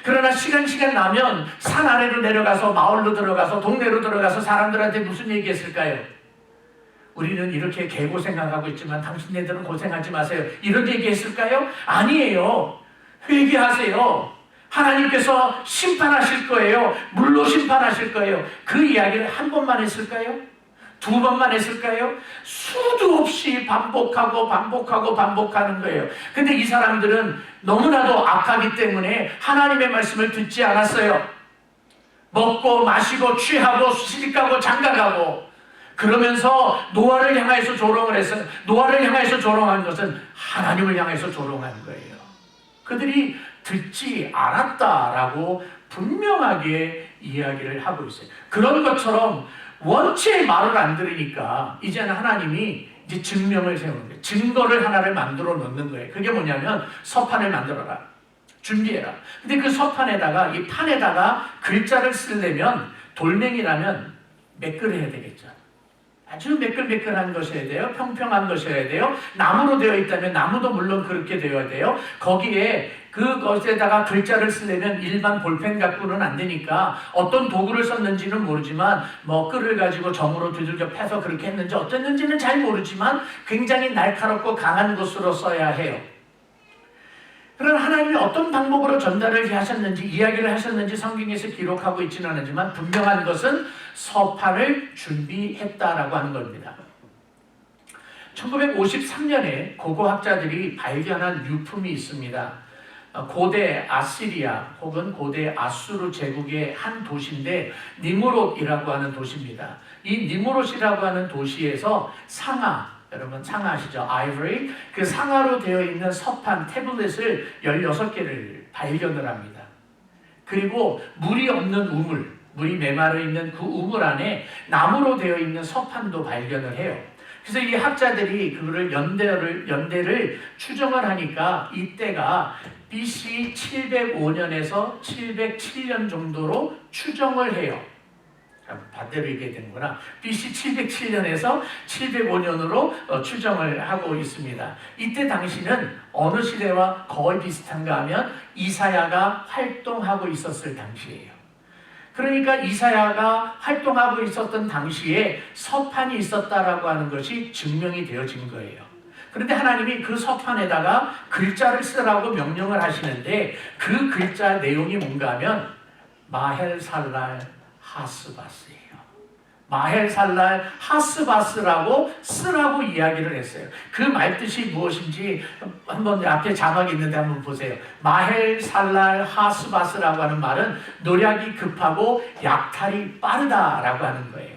그러나 시간 나면 산 아래로 내려가서 마을로 들어가서 동네로 들어가서 사람들한테 무슨 얘기했을까요? 우리는 이렇게 개고생하고 있지만 당신네들은 고생하지 마세요. 이런 얘기했을까요? 아니에요. 회개하세요. 하나님께서 심판하실 거예요. 물로 심판하실 거예요. 그 이야기를 한 번만 했을까요? 두 번만 했을까요? 수도 없이 반복하는 거예요. 근데 이 사람들은 너무나도 악하기 때문에 하나님의 말씀을 듣지 않았어요. 먹고 마시고 취하고 시집가고 장가가고 그러면서 노아를 향해서 조롱을 했어요. 노아를 향해서 조롱한 것은 하나님을 향해서 조롱한 거예요. 그들이 듣지 않았다라고 분명하게 이야기를 하고 있어요. 그런 것처럼 원체 말을 안 들으니까 이제는 하나님이 이제 증명을 세우는 거예요. 증거를 하나를 만들어 놓는 거예요. 그게 뭐냐면 서판을 만들어라. 준비해라. 근데 그 서판에다가 이 판에다가 글자를 쓰려면 돌멩이라면 매끌어야 되겠죠. 아주 매끌매끌한 것이어야 돼요. 평평한 것이어야 돼요. 나무로 되어 있다면 나무도 물론 그렇게 되어야 돼요. 거기에 그것에다가 글자를 쓰려면 일반 볼펜 갖고는 안 되니까 어떤 도구를 썼는지는 모르지만 뭐 끌을 가지고 점으로 두들겨 패서 그렇게 했는지 어땠는지는 잘 모르지만 굉장히 날카롭고 강한 것으로 써야 해요. 그러나 하나님이 어떤 방법으로 전달을 하셨는지 이야기를 하셨는지 성경에서 기록하고 있지는 않지만 분명한 것은 서판을 준비했다라고 하는 겁니다. 1953년에 고고학자들이 발견한 유품이 있습니다. 고대 아시리아 혹은 고대 아수르 제국의 한 도시인데 니무롯이라고 하는 도시입니다. 이 니무롯이라고 하는 도시에서 여러분 상아 아시죠? 아이보리. 그 상아로 되어 있는 서판 태블릿을 16개를 발견을 합니다. 그리고 물이 없는 우물, 물이 메마르 있는 그 우물 안에 나무로 되어 있는 서판도 발견을 해요. 그래서 이 학자들이 그거를 연대를 추정을 하니까 이때가 BC 705년에서 707년 정도로 추정을 해요. 반대로 얘기해야 되는구나. BC 707년에서 705년으로 추정을 하고 있습니다. 이때 당시는 어느 시대와 거의 비슷한가 하면 이사야가 활동하고 있었을 당시예요. 그러니까 이사야가 활동하고 있었던 당시에 서판이 있었다라고 하는 것이 증명이 되어진 거예요. 그런데 하나님이 그 서판에다가 글자를 쓰라고 명령을 하시는데 그 글자 내용이 뭔가 하면 마헬살랄 하스바스예요. 마헬살랄 하스바스라고 쓰라고 이야기를 했어요. 그 말뜻이 무엇인지 한번 앞에 자막이 있는데 한번 보세요. 마헬살랄 하스바스라고 하는 말은 노력이 급하고 약탈이 빠르다라고 하는 거예요.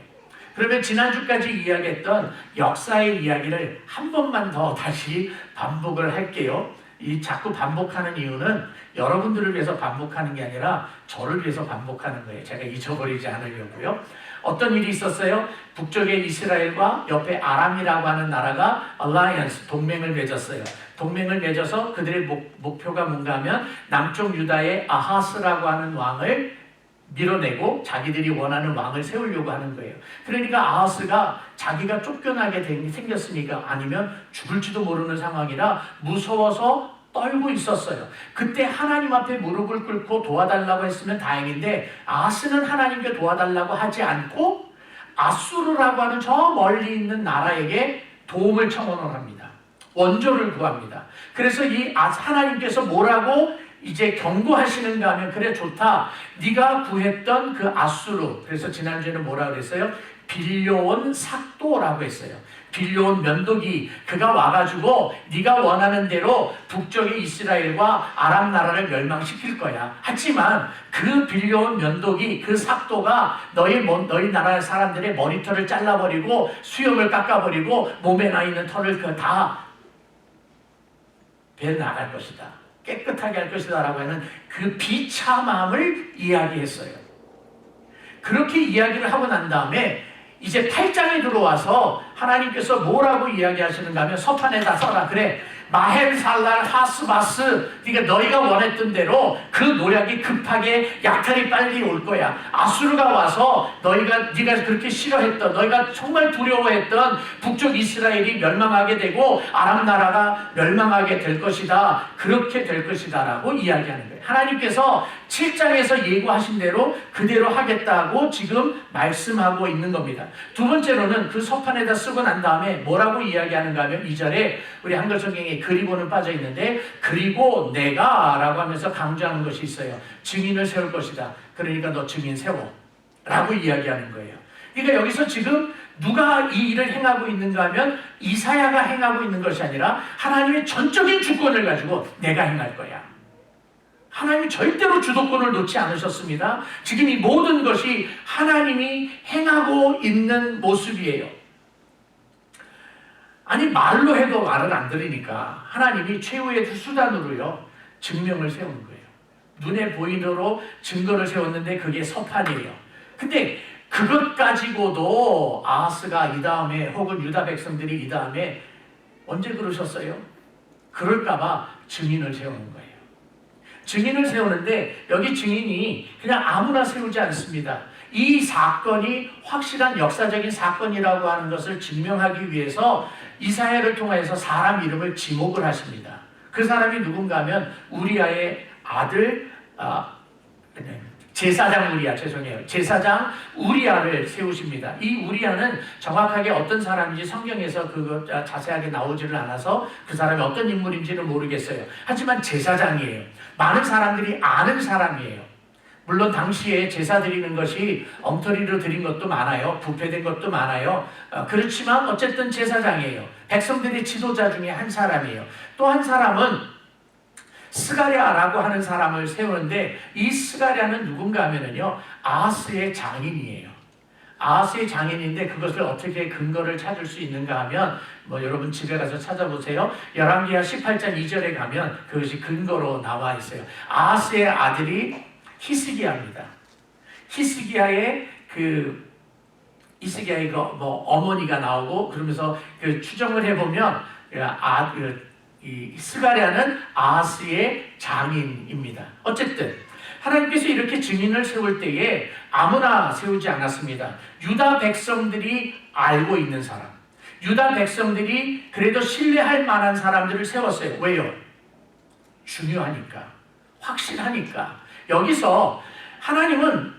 그러면 지난주까지 이야기했던 역사의 이야기를 한 번만 더 다시 반복을 할게요. 이 자꾸 반복하는 이유는 여러분들을 위해서 반복하는 게 아니라 저를 위해서 반복하는 거예요. 제가 잊어버리지 않으려고요. 어떤 일이 있었어요? 북쪽의 이스라엘과 옆에 아람이라고 하는 나라가 alliance, 동맹을 맺었어요. 동맹을 맺어서 그들의 목표가 뭔가 하면 남쪽 유다의 아하스라고 하는 왕을 밀어내고 자기들이 원하는 왕을 세우려고 하는 거예요. 그러니까 아하스가 자기가 쫓겨나게 생겼으니까 아니면 죽을지도 모르는 상황이라 무서워서 떨고 있었어요. 그때 하나님 앞에 무릎을 꿇고 도와달라고 했으면 다행인데 아하스는 하나님께 도와달라고 하지 않고 아수르라고 하는 저 멀리 있는 나라에게 도움을 청원을 합니다. 원조를 구합니다. 그래서 이 하나님께서 뭐라고 이제 경고하시는가 하면 그래 좋다. 네가 구했던 그 아수르, 그래서 지난주에는 뭐라 그랬어요? 빌려온 삭도라고 했어요. 빌려온 면도기, 그가 와가지고 네가 원하는 대로 북쪽의 이스라엘과 아람 나라를 멸망시킬 거야. 하지만 그 빌려온 면도기, 그 삭도가 너희 나라 사람들의 머리털을 잘라버리고 수염을 깎아버리고 몸에 나 있는 털을 다 베나갈 것이다. 깨끗하게 할 것이다 라고 하는 그 비참함을 이야기했어요. 그렇게 이야기를 하고 난 다음에 이제 8장에 들어와서 하나님께서 뭐라고 이야기하시는가 하면 서판에다 써라. 그래, 마헬살랄 하스바스, 그러니까 너희가 원했던 대로 그 노략이 급하게 약탈이 빨리 올 거야. 아수르가 와서 네가 그렇게 싫어했던, 너희가 정말 두려워했던 북쪽 이스라엘이 멸망하게 되고 아람 나라가 멸망하게 될 것이다. 그렇게 될 것이다라고 이야기하는 거예요. 하나님께서 7장에서 예고하신 대로 그대로 하겠다고 지금 말씀하고 있는 겁니다. 두 번째로는 그 서판에다 쓰고 난 다음에 뭐라고 이야기하는가 하면 2절에 우리 한글 성경에 그리고는 빠져 있는데, 그리고 내가 라고 하면서 강조하는 것이 있어요. 증인을 세울 것이다. 그러니까 너 증인 세워 라고 이야기하는 거예요. 그러니까 여기서 지금 누가 이 일을 행하고 있는가 하면 이사야가 행하고 있는 것이 아니라 하나님의 전적인 주권을 가지고 내가 행할 거야. 하나님이 절대로 주도권을 놓지 않으셨습니다. 지금 이 모든 것이 하나님이 행하고 있는 모습이에요. 아니, 말로 해도 말을 안 들으니까 하나님이 최후의 수단으로요, 증명을 세운 거예요. 눈에 보이도록 증거를 세웠는데 그게 서판이에요. 근데 그것 가지고도 아하스가 이 다음에, 혹은 유다 백성들이 이 다음에 언제 그러셨어요? 그럴까봐 증인을 세우는 거예요. 증인을 세우는데 여기 증인이 그냥 아무나 세우지 않습니다. 이 사건이 확실한 역사적인 사건이라고 하는 것을 증명하기 위해서 이사야를 통해서 사람 이름을 지목을 하십니다. 그 사람이 누군가 하면 우리아의 아들, 제사장 우리아, 죄송해요. 제사장 우리아를 세우십니다. 이 우리아는 정확하게 어떤 사람인지 성경에서 그거 자세하게 나오지를 않아서 그 사람이 어떤 인물인지는 모르겠어요. 하지만 제사장이에요. 많은 사람들이 아는 사람이에요. 물론 당시에 제사 드리는 것이 엉터리로 드린 것도 많아요. 부패된 것도 많아요. 그렇지만 어쨌든 제사장이에요. 백성들의 지도자 중에 한 사람이에요. 또 한 사람은 스가랴라고 하는 사람을 세우는데, 이 스가랴는 누군가 하면은요, 아하스의 장인이에요. 아하스의 장인인데 그것을 어떻게 근거를 찾을 수 있는가 하면, 여러분 집에 가서 찾아보세요. 열왕기하 18장 2절에 가면 그것이 근거로 나와 있어요. 아하스의 아들이 히스기야입니다. 히스기야의 어머니가 나오고, 그러면서 그 추정을 해보면 이 스가랴는 아하스의 장인입니다. 어쨌든 하나님께서 이렇게 증인을 세울 때에 아무나 세우지 않았습니다. 유다 백성들이 알고 있는 사람, 유다 백성들이 그래도 신뢰할 만한 사람들을 세웠어요. 왜요? 중요하니까, 확실하니까. 여기서 하나님은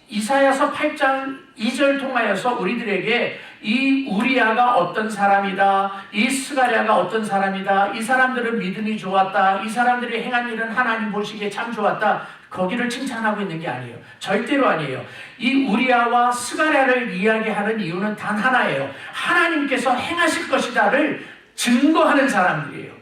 이사야서 8장 2절 통하여서 우리들에게 이 우리아가 어떤 사람이다, 이 스가랴가 어떤 사람이다, 이 사람들은 믿음이 좋았다, 이 사람들이 행한 일은 하나님 보시기에 참 좋았다, 거기를 칭찬하고 있는 게 아니에요. 절대로 아니에요. 이 우리아와 스가랴를 이야기하는 이유는 단 하나예요. 하나님께서 행하실 것이다를 증거하는 사람들이에요.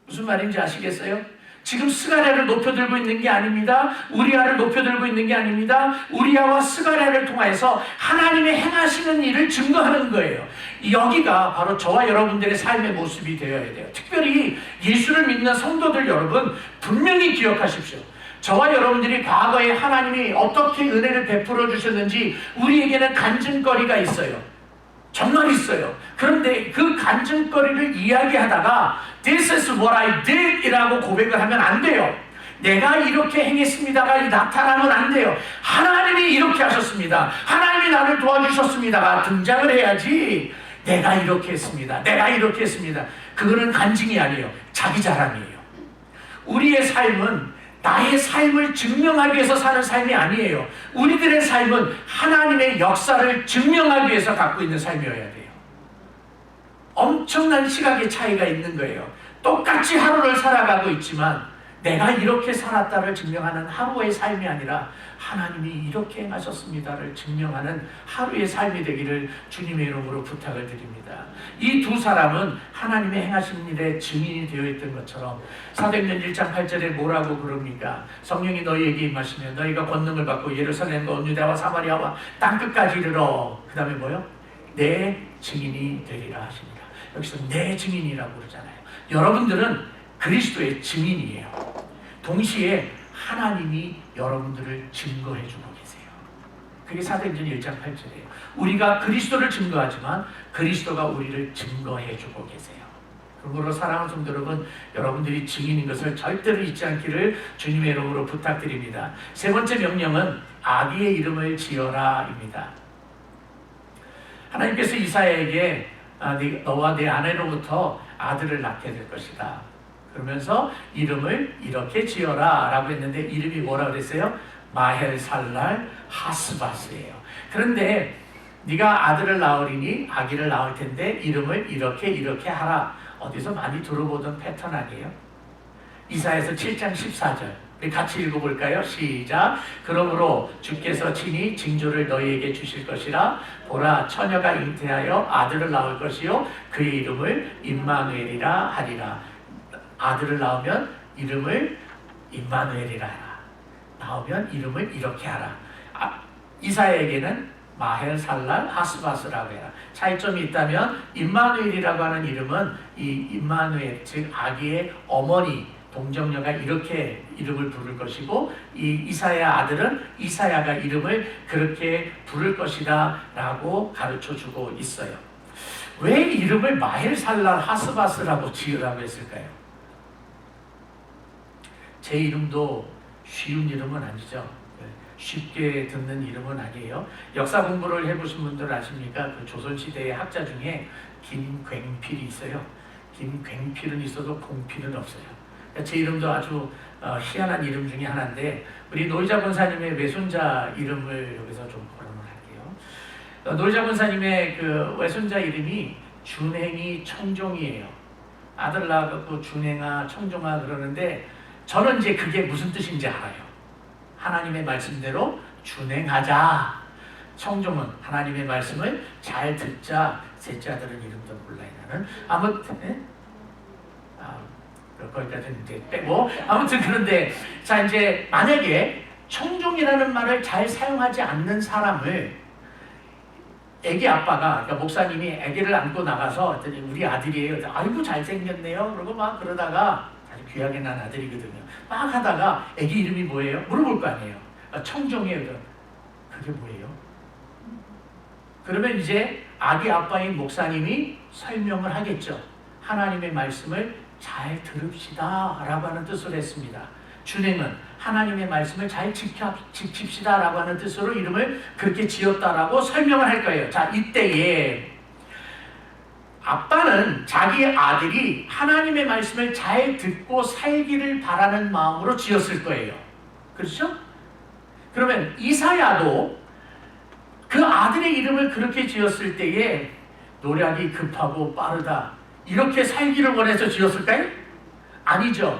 무슨 말인지 아시겠어요? 지금 스가랴를 높여들고 있는 게 아닙니다. 우리아를 높여들고 있는 게 아닙니다. 우리아와 스가랴를 통해서 하나님의 행하시는 일을 증거하는 거예요. 여기가 바로 저와 여러분들의 삶의 모습이 되어야 돼요. 특별히 예수를 믿는 성도들 여러분, 분명히 기억하십시오. 저와 여러분들이 과거에 하나님이 어떻게 은혜를 베풀어 주셨는지 우리에게는 간증거리가 있어요. 정말 있어요. 그런데 그 간증거리를 이야기하다가 This is what I did 이라고 고백을 하면 안 돼요. 내가 이렇게 행했습니다가 나타나면 안 돼요. 하나님이 이렇게 하셨습니다, 하나님이 나를 도와주셨습니다가 등장을 해야지. 내가 이렇게 했습니다, 내가 이렇게 했습니다, 그거는 간증이 아니에요. 자기 자랑이에요. 우리의 삶은 나의 삶을 증명하기 위해서 사는 삶이 아니에요. 우리들의 삶은 하나님의 역사를 증명하기 위해서 갖고 있는 삶이어야 돼요. 엄청난 시각의 차이가 있는 거예요. 똑같이 하루를 살아가고 있지만 내가 이렇게 살았다를 증명하는 하루의 삶이 아니라 하나님이 이렇게 행하셨습니다를 증명하는 하루의 삶이 되기를 주님의 이름으로 부탁을 드립니다. 이 두 사람은 하나님의 행하신 일의 증인이 되어 있던 것처럼 사도행전 1장 8절에 뭐라고 그럽니까? 성령이 너희에게 임하시면 너희가 권능을 받고 예루살렘과 온 유대와 사마리아와 땅끝까지 이르러, 그 다음에 뭐요? 내 증인이 되리라 하십니다. 여기서 내 증인이라고 그러잖아요. 여러분들은 그리스도의 증인이에요. 동시에 하나님이 여러분들을 증거해주고 계세요. 그게 사도행전 1장 8절이에요. 우리가 그리스도를 증거하지만 그리스도가 우리를 증거해주고 계세요. 그러므로 사랑하는 성도 여러분, 여러분들이 증인인 것을 절대로 잊지 않기를 주님의 이름으로 부탁드립니다. 세 번째 명령은 아기의 이름을 지어라입니다. 하나님께서 이사야에게 너와 내 아내로부터 아들을 낳게 될 것이다. 그러면서 이름을 이렇게 지어라 라고 했는데 이름이 뭐라 그랬어요? 마헬살랄 하스바스예요. 그런데 네가 아들을 낳으리니 아기를 낳을 텐데 이름을 이렇게 하라. 어디서 많이 들어보던 패턴 아니에요? 이사야서 7장 14절 우리 같이 읽어볼까요? 시작. 그러므로 주께서 친히 징조를 너희에게 주실 것이라. 보라, 처녀가 잉태하여 아들을 낳을 것이요 그의 이름을 임마누엘이라 하리라. 아들을 낳으면 이름을 임마누엘이라 하라. 낳으면 이름을 이렇게 하라. 이사야에게는 마헬살랄 하스바스라고 해라. 차이점이 있다면 임마누엘이라고 하는 이름은 이 임마누엘 즉 아기의 어머니 동정녀가 이렇게 이름을 부를 것이고 이 이사야 아들은 이사야가 이름을 그렇게 부를 것이다 라고 가르쳐주고 있어요. 왜 이름을 마헬살랄 하스바스라고 지으라고 했을까요? 제 이름도 쉬운 이름은 아니죠. 쉽게 듣는 이름은 아니에요. 역사 공부를 해보신 분들 아십니까? 그 조선시대의 학자 중에 김굉필이 있어요. 김굉필은 있어도 공필은 없어요. 제 이름도 아주 희한한 이름 중에 하나인데 우리 노이자 권사님의 외손자 이름을 여기서 좀 거론을 할게요. 노이자 권사님의 그 외손자 이름이 준행이 청종이에요. 아들 낳아갖고 준행아 청종아 그러는데 저는 이제 그게 무슨 뜻인지 알아요. 하나님의 말씀대로 준행하자. 청종은 하나님의 말씀을 잘 듣자. 셋째 아들은 이름도 몰라요. 나는 아무튼 거기까지는 이제 빼고 아무튼 그런데 자 이제 만약에 청종이라는 말을 잘 사용하지 않는 사람을 애기 아빠가 그러니까 목사님이 아기를 안고 나가서 우리 아들이에요. 아이고 잘생겼네요. 그러고 막 그러다가 아주 귀하게 난 아들이거든요. 막 하다가 애기 이름이 뭐예요? 물어볼 거 아니에요. 청종이에요. 그게 뭐예요? 그러면 이제 아기 아빠인 목사님이 설명을 하겠죠. 하나님의 말씀을 잘 들읍시다 라고 하는 뜻으로 했습니다. 준행은 하나님의 말씀을 잘 지킵시다 라고 하는 뜻으로 이름을 그렇게 지었다라고 설명을 할 거예요. 자, 이때에 아빠는 자기 아들이 하나님의 말씀을 잘 듣고 살기를 바라는 마음으로 지었을 거예요. 그렇죠? 그러면 이사야도 그 아들의 이름을 그렇게 지었을 때에 노력이 급하고 빠르다 이렇게 살기를 원해서 지었을까요? 아니죠.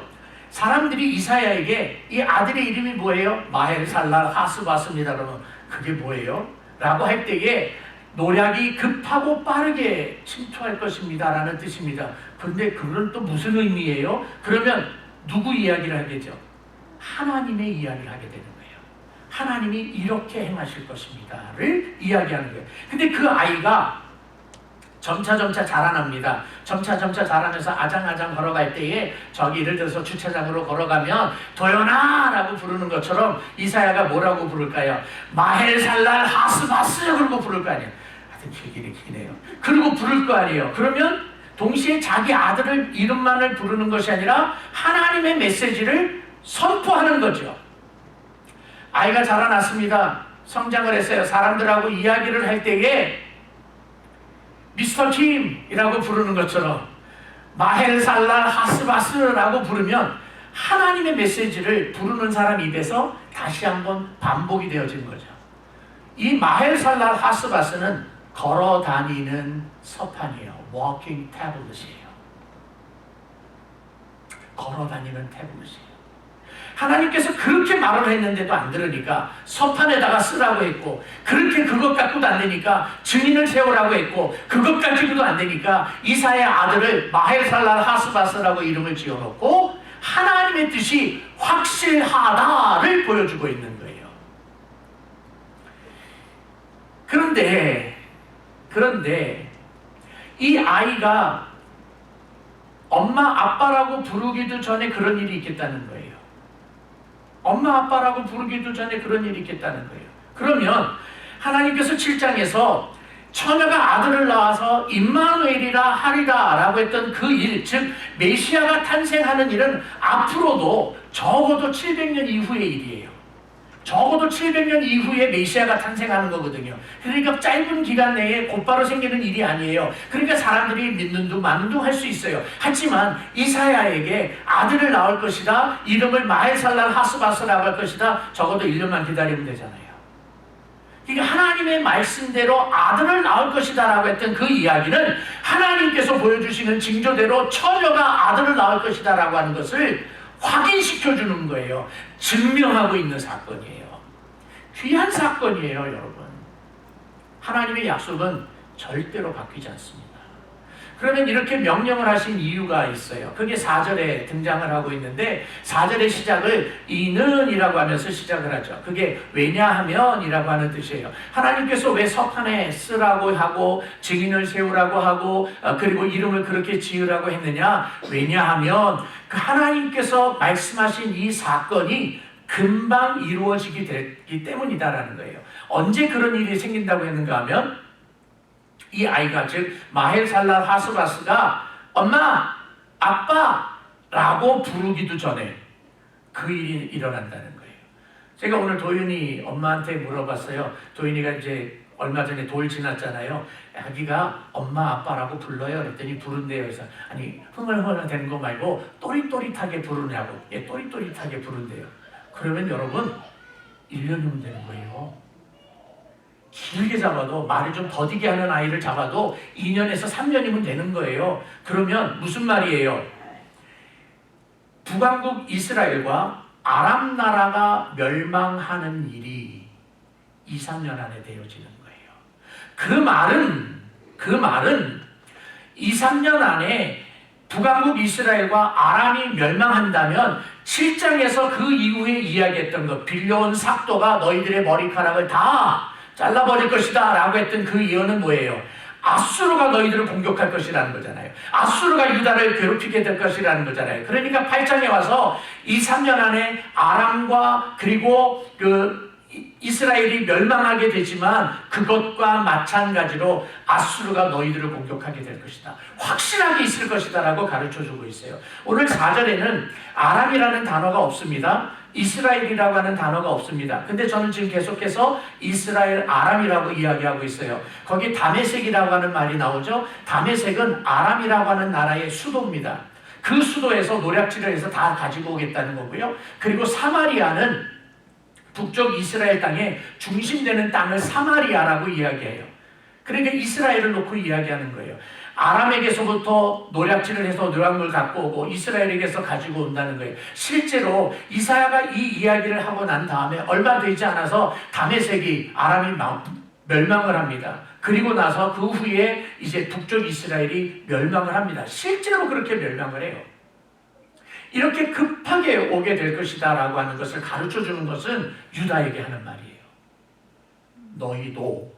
사람들이 이사야에게 이 아들의 이름이 뭐예요? 마헬살랄 하스바스입니다. 그러면 그게 뭐예요? 라고 할 때에 노력이 급하고 빠르게 침투할 것입니다 라는 뜻입니다. 그런데 그건 또 무슨 의미예요? 그러면 누구 이야기를 하겠죠? 하나님의 이야기를 하게 되는 거예요. 하나님이 이렇게 행하실 것입니다를 이야기하는 거예요. 근데 그 아이가 점차 자라납니다. 점차 자라면서 아장아장 걸어갈 때에 저기 예를 들어서 주차장으로 걸어가면 도연아 라고 부르는 것처럼 이사야가 뭐라고 부를까요? 마헬살랄 하스바스 그러고 부를 거 아니에요. 하여튼 길기는 기네요. 그리고 부를 거 아니에요. 그러면 동시에 자기 아들을 이름만을 부르는 것이 아니라 하나님의 메시지를 선포하는 거죠. 아이가 자라났습니다. 성장을 했어요. 사람들하고 이야기를 할 때에 미스터 킴이라고 부르는 것처럼 마헬살랄 하스바스라고 부르면 하나님의 메시지를 부르는 사람 입에서 다시 한번 반복이 되어지는 거죠. 이 마헬살랄 하스바스는 걸어 다니는 서판이에요. walking tablet이에요. 걸어 다니는 태블릿이에요. 하나님께서 그렇게 말을 했는데도 안 들으니까 서판에다가 쓰라고 했고 그렇게 그것 갖고도 안 되니까 증인을 세우라고 했고 그것 가지고도 안 되니까 이사야 아들을 마헬살랄 하스바스라고 이름을 지어놓고 하나님의 뜻이 확실하다를 보여주고 있는 거예요. 그런데 이 아이가 엄마 아빠라고 부르기도 전에 그런 일이 있겠다는 거예요. 엄마 아빠라고 부르기도 전에 그런 일이 있겠다는 거예요. 그러면 하나님께서 7장에서 처녀가 아들을 낳아서 임마누엘이라 하리라 라고 했던 그 일, 즉 메시아가 탄생하는 일은 앞으로도 적어도 700년 이후의 일이에요. 적어도 700년 이후에 메시아가 탄생하는 거거든요. 그러니까 짧은 기간 내에 곧바로 생기는 일이 아니에요. 그러니까 사람들이 믿는 둥 마는 둥 할 수 있어요. 하지만 이사야에게 아들을 낳을 것이다, 이름을 마헬살랄 하스바스라고 할 것이다, 적어도 1년만 기다리면 되잖아요. 그러니까 하나님의 말씀대로 아들을 낳을 것이다 라고 했던 그 이야기는 하나님께서 보여주시는 징조대로 처녀가 아들을 낳을 것이다 라고 하는 것을 확인시켜주는 거예요. 증명하고 있는 사건이에요. 귀한 사건이에요, 여러분. 하나님의 약속은 절대로 바뀌지 않습니다. 그러면 이렇게 명령을 하신 이유가 있어요. 그게 4절에 등장을 하고 있는데 4절의 시작을 이는이라고 하면서 시작을 하죠. 그게 왜냐하면 이라고 하는 뜻이에요. 하나님께서 왜 서판에 쓰라고 하고 증인을 세우라고 하고 그리고 이름을 그렇게 지으라고 했느냐? 왜냐하면 그 하나님께서 말씀하신 이 사건이 금방 이루어지게 되기 때문이다라는 거예요. 언제 그런 일이 생긴다고 했는가 하면 이 아이가, 즉 마헬살랄 하스바스가 엄마, 아빠 라고 부르기도 전에 그 일이 일어난다는 거예요. 제가 오늘 도윤이 엄마한테 물어봤어요. 도윤이가 이제 얼마 전에 돌 지났잖아요. 아기가 엄마, 아빠라고 불러요. 그랬더니 부른대요. 그래서 아니 흥얼흥얼 되는 거 말고 또릿또릿하게 부르냐고. 예, 또릿또릿하게 부른대요. 그러면 여러분 1년이면 되는 거예요. 길게 잡아도, 말을 좀 더디게 하는 아이를 잡아도 2년에서 3년이면 되는 거예요. 그러면 무슨 말이에요? 북왕국 이스라엘과 아람 나라가 멸망하는 일이 2, 3년 안에 되어지는 거예요. 그 말은 2, 3년 안에 북왕국 이스라엘과 아람이 멸망한다면 7장에서 그 이후에 이야기했던 것, 빌려온 삭도가 너희들의 머리카락을 다 잘라버릴 것이다 라고 했던 그 예언은 뭐예요? 아수르가 너희들을 공격할 것이라는 거잖아요. 아수르가 유다를 괴롭히게 될 것이라는 거잖아요. 그러니까 8장에 와서 2, 3년 안에 아람과 그리고 이스라엘이 멸망하게 되지만 그것과 마찬가지로 아수르가 너희들을 공격하게 될 것이다. 확실하게 있을 것이다 라고 가르쳐주고 있어요. 오늘 4절에는 아람이라는 단어가 없습니다. 이스라엘이라고 하는 단어가 없습니다. 근데 저는 지금 계속해서 이스라엘 아람이라고 이야기하고 있어요. 거기 다메섹이라고 하는 말이 나오죠. 다메섹은 아람이라고 하는 나라의 수도입니다. 그 수도에서 노략질을 해서 다 가지고 오겠다는 거고요. 그리고 사마리아는 북쪽 이스라엘 땅의 중심되는 땅을 사마리아라고 이야기해요. 그러니까 이스라엘을 놓고 이야기하는 거예요. 아람에게서부터 노략질을 해서 노약물 갖고 오고 이스라엘에게서 가지고 온다는 거예요. 실제로 이사야가 이 이야기를 하고 난 다음에 얼마 되지 않아서 다메섹이 아람이 멸망을 합니다. 그리고 나서 그 후에 이제 북쪽 이스라엘이 멸망을 합니다. 실제로 그렇게 멸망을 해요. 이렇게 급하게 오게 될 것이다 라고 하는 것을 가르쳐주는 것은 유다에게 하는 말이에요. 너희도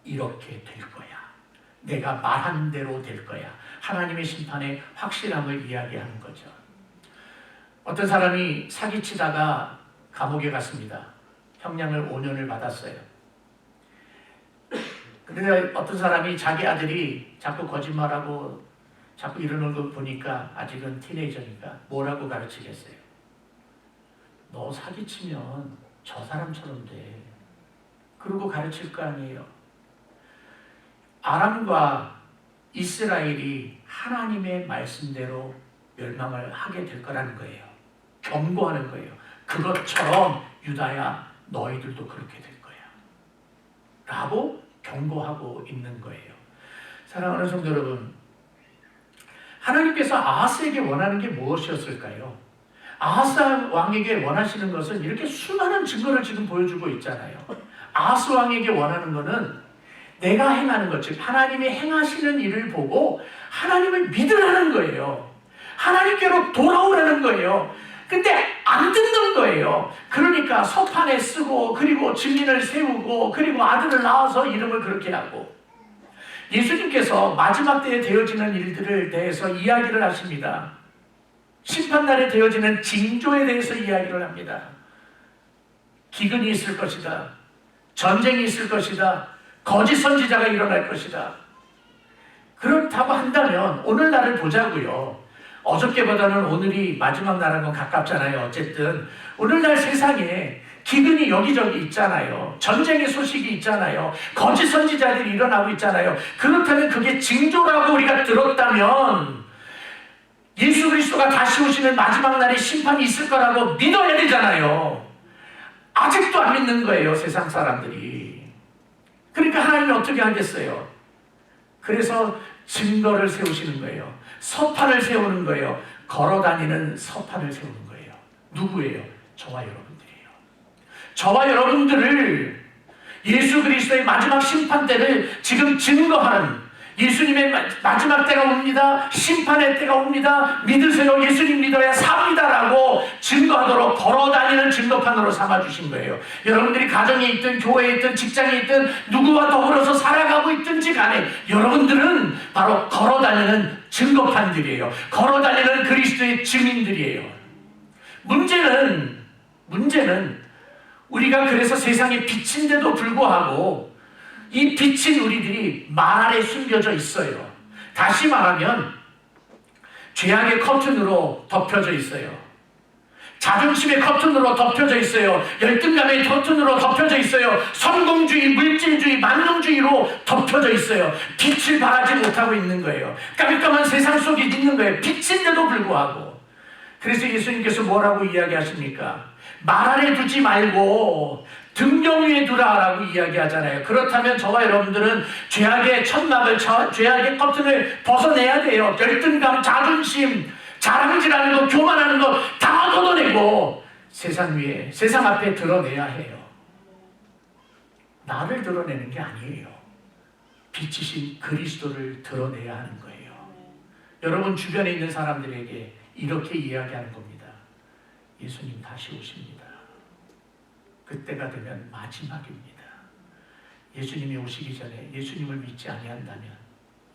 이렇게 될 거야. 내가 말한 대로 될 거야. 하나님의 심판의 확실함을 이야기하는 거죠. 어떤 사람이 사기치다가 감옥에 갔습니다. 형량을 5년을 받았어요. 그런데 어떤 사람이 자기 아들이 자꾸 거짓말하고 자꾸 이러는 거 보니까 아직은 티네이저니까 뭐라고 가르치겠어요? 너 사기치면 저 사람처럼 돼. 그러고 가르칠 거 아니에요. 아람과 이스라엘이 하나님의 말씀대로 멸망을 하게 될 거라는 거예요. 경고하는 거예요. 그것처럼 유다야 너희들도 그렇게 될 거야 라고 경고하고 있는 거예요. 사랑하는 성도 여러분, 하나님께서 아하스에게 원하는 게 무엇이었을까요? 아하스 왕에게 원하시는 것은 이렇게 수많은 증거를 지금 보여주고 있잖아요. 아하스 왕에게 원하는 것은 내가 행하는 것, 즉 하나님이 행하시는 일을 보고 하나님을 믿으라는 거예요. 하나님께로 돌아오라는 거예요. 근데 안 듣는 거예요. 그러니까 서판에 쓰고 그리고 증인을 세우고 그리고 아들을 낳아서 이름을 그렇게 하고, 예수님께서 마지막 때에 되어지는 일들을 대해서 이야기를 하십니다. 심판날에 되어지는 징조에 대해서 이야기를 합니다. 기근이 있을 것이다. 전쟁이 있을 것이다. 거짓 선지자가 일어날 것이다. 그렇다고 한다면 오늘날을 보자고요. 어저께보다는 오늘이 마지막 날한 건 가깝잖아요. 어쨌든 오늘날 세상에 기근이 여기저기 있잖아요. 전쟁의 소식이 있잖아요. 거짓 선지자들이 일어나고 있잖아요. 그렇다면 그게 징조라고 우리가 들었다면 예수 그리스도가 다시 오시는 마지막 날에 심판이 있을 거라고 믿어야 되잖아요. 아직도 안 믿는 거예요, 세상 사람들이. 그러니까 하나님이 어떻게 하겠어요? 그래서 증거를 세우시는 거예요. 서판을 세우는 거예요. 걸어다니는 서판을 세우는 거예요. 누구예요? 저와 여러분들이에요. 저와 여러분들을 예수 그리스도의 마지막 심판 때를 지금 증거하는, 예수님의 마지막 때가 옵니다. 심판의 때가 옵니다. 믿으세요. 예수님 믿어야 삽니다라고 증거하도록 걸어다니는 증거판으로 삼아주신 거예요. 여러분들이 가정에 있든 교회에 있든 직장에 있든 누구와 더불어서 살아가고 있든지 간에 여러분들은 바로 걸어다니는 증거판들이에요. 걸어다니는 그리스도의 증인들이에요. 문제는 우리가 그래서 세상에 빛인데도 불구하고 이 빛인 우리들이 말 아래 숨겨져 있어요. 다시 말하면 죄악의 커튼으로 덮여져 있어요. 자존심의 커튼으로 덮여져 있어요. 열등감의 커튼으로 덮여져 있어요. 성공주의, 물질주의, 만능주의로 덮여져 있어요. 빛을 발하지 못하고 있는 거예요. 깜깜한 세상 속에 있는 거예요. 빛인데도 불구하고. 그래서 예수님께서 뭐라고 이야기하십니까? 말 아래 두지 말고 등경 위에 두라라고 이야기하잖아요. 그렇다면 저와 여러분들은 죄악의 천막을, 죄악의 커튼을 벗어내야 돼요. 열등감, 자존심, 자랑질하는 것, 교만하는 것 다 걷어내고 세상 위에, 세상 앞에 드러내야 해요. 나를 드러내는 게 아니에요. 빛이신 그리스도를 드러내야 하는 거예요. 여러분 주변에 있는 사람들에게 이렇게 이야기하는 겁니다. 예수님 다시 오십니다. 그때가 되면 마지막입니다. 예수님이 오시기 전에 예수님을 믿지 아니한다면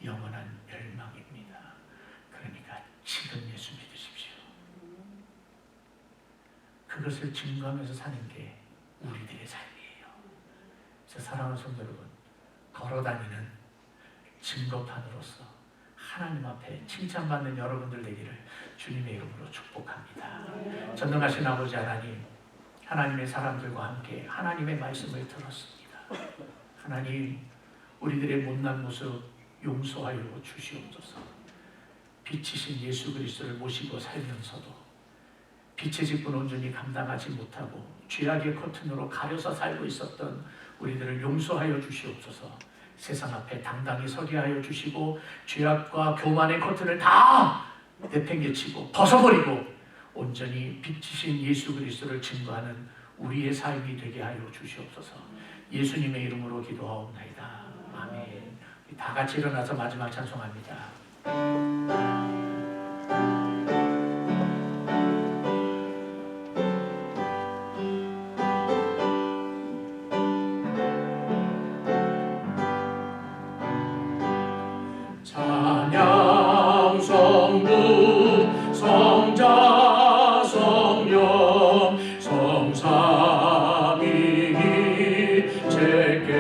영원한 멸망입니다. 그러니까 지금 예수 믿으십시오. 그것을 증거하면서 사는 게 우리들의 삶이에요. 그래서 사랑하는 성도 여러분, 걸어다니는 증거판으로서 하나님 앞에 칭찬받는 여러분들 되기를 주님의 이름으로 축복합니다. 전능하신 아버지 하나님, 하나님의 사람들과 함께 하나님의 말씀을 들었습니다. 하나님, 우리들의 못난 모습 용서하여 주시옵소서. 빛이신 예수 그리스도를 모시고 살면서도 빛의 직분 온전히 감당하지 못하고 죄악의 커튼으로 가려서 살고 있었던 우리들을 용서하여 주시옵소서. 세상 앞에 당당히 서게 하여 주시고 죄악과 교만의 커튼을 다 내팽개치고 벗어버리고 온전히 빛이신 예수 그리스도를 증거하는 우리의 삶이 되게 하여 주시옵소서. 예수님의 이름으로 기도하옵나이다. 아멘. 다 같이 일어나서 마지막 찬송합니다. 찬양 성부 성자 성령 성삼위 제께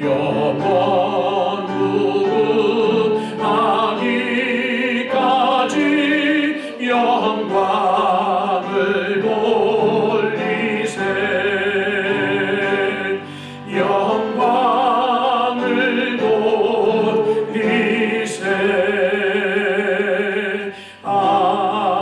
영원 무궁하기까지 영광을 돌리세 영광을 돌리세 아멘.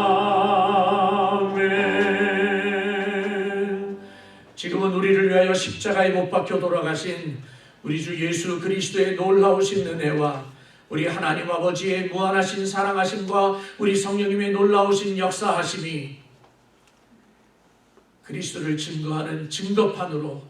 지금은 우리를 위하여 십자가에 못 박혀 돌아가신 우리 주 예수 그리스도의 놀라우신 은혜와 우리 하나님 아버지의 무한하신 사랑하심과 우리 성령님의 놀라우신 역사하심이 그리스도를 증거하는 증거판으로,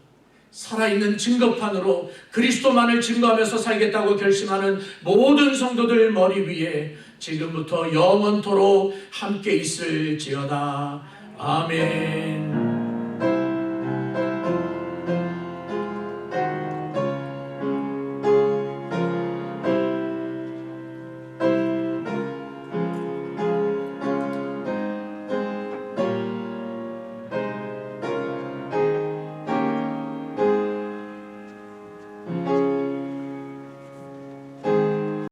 살아있는 증거판으로 그리스도만을 증거하면서 살겠다고 결심하는 모든 성도들 머리 위에 지금부터 영원토록 함께 있을지어다. 아멘.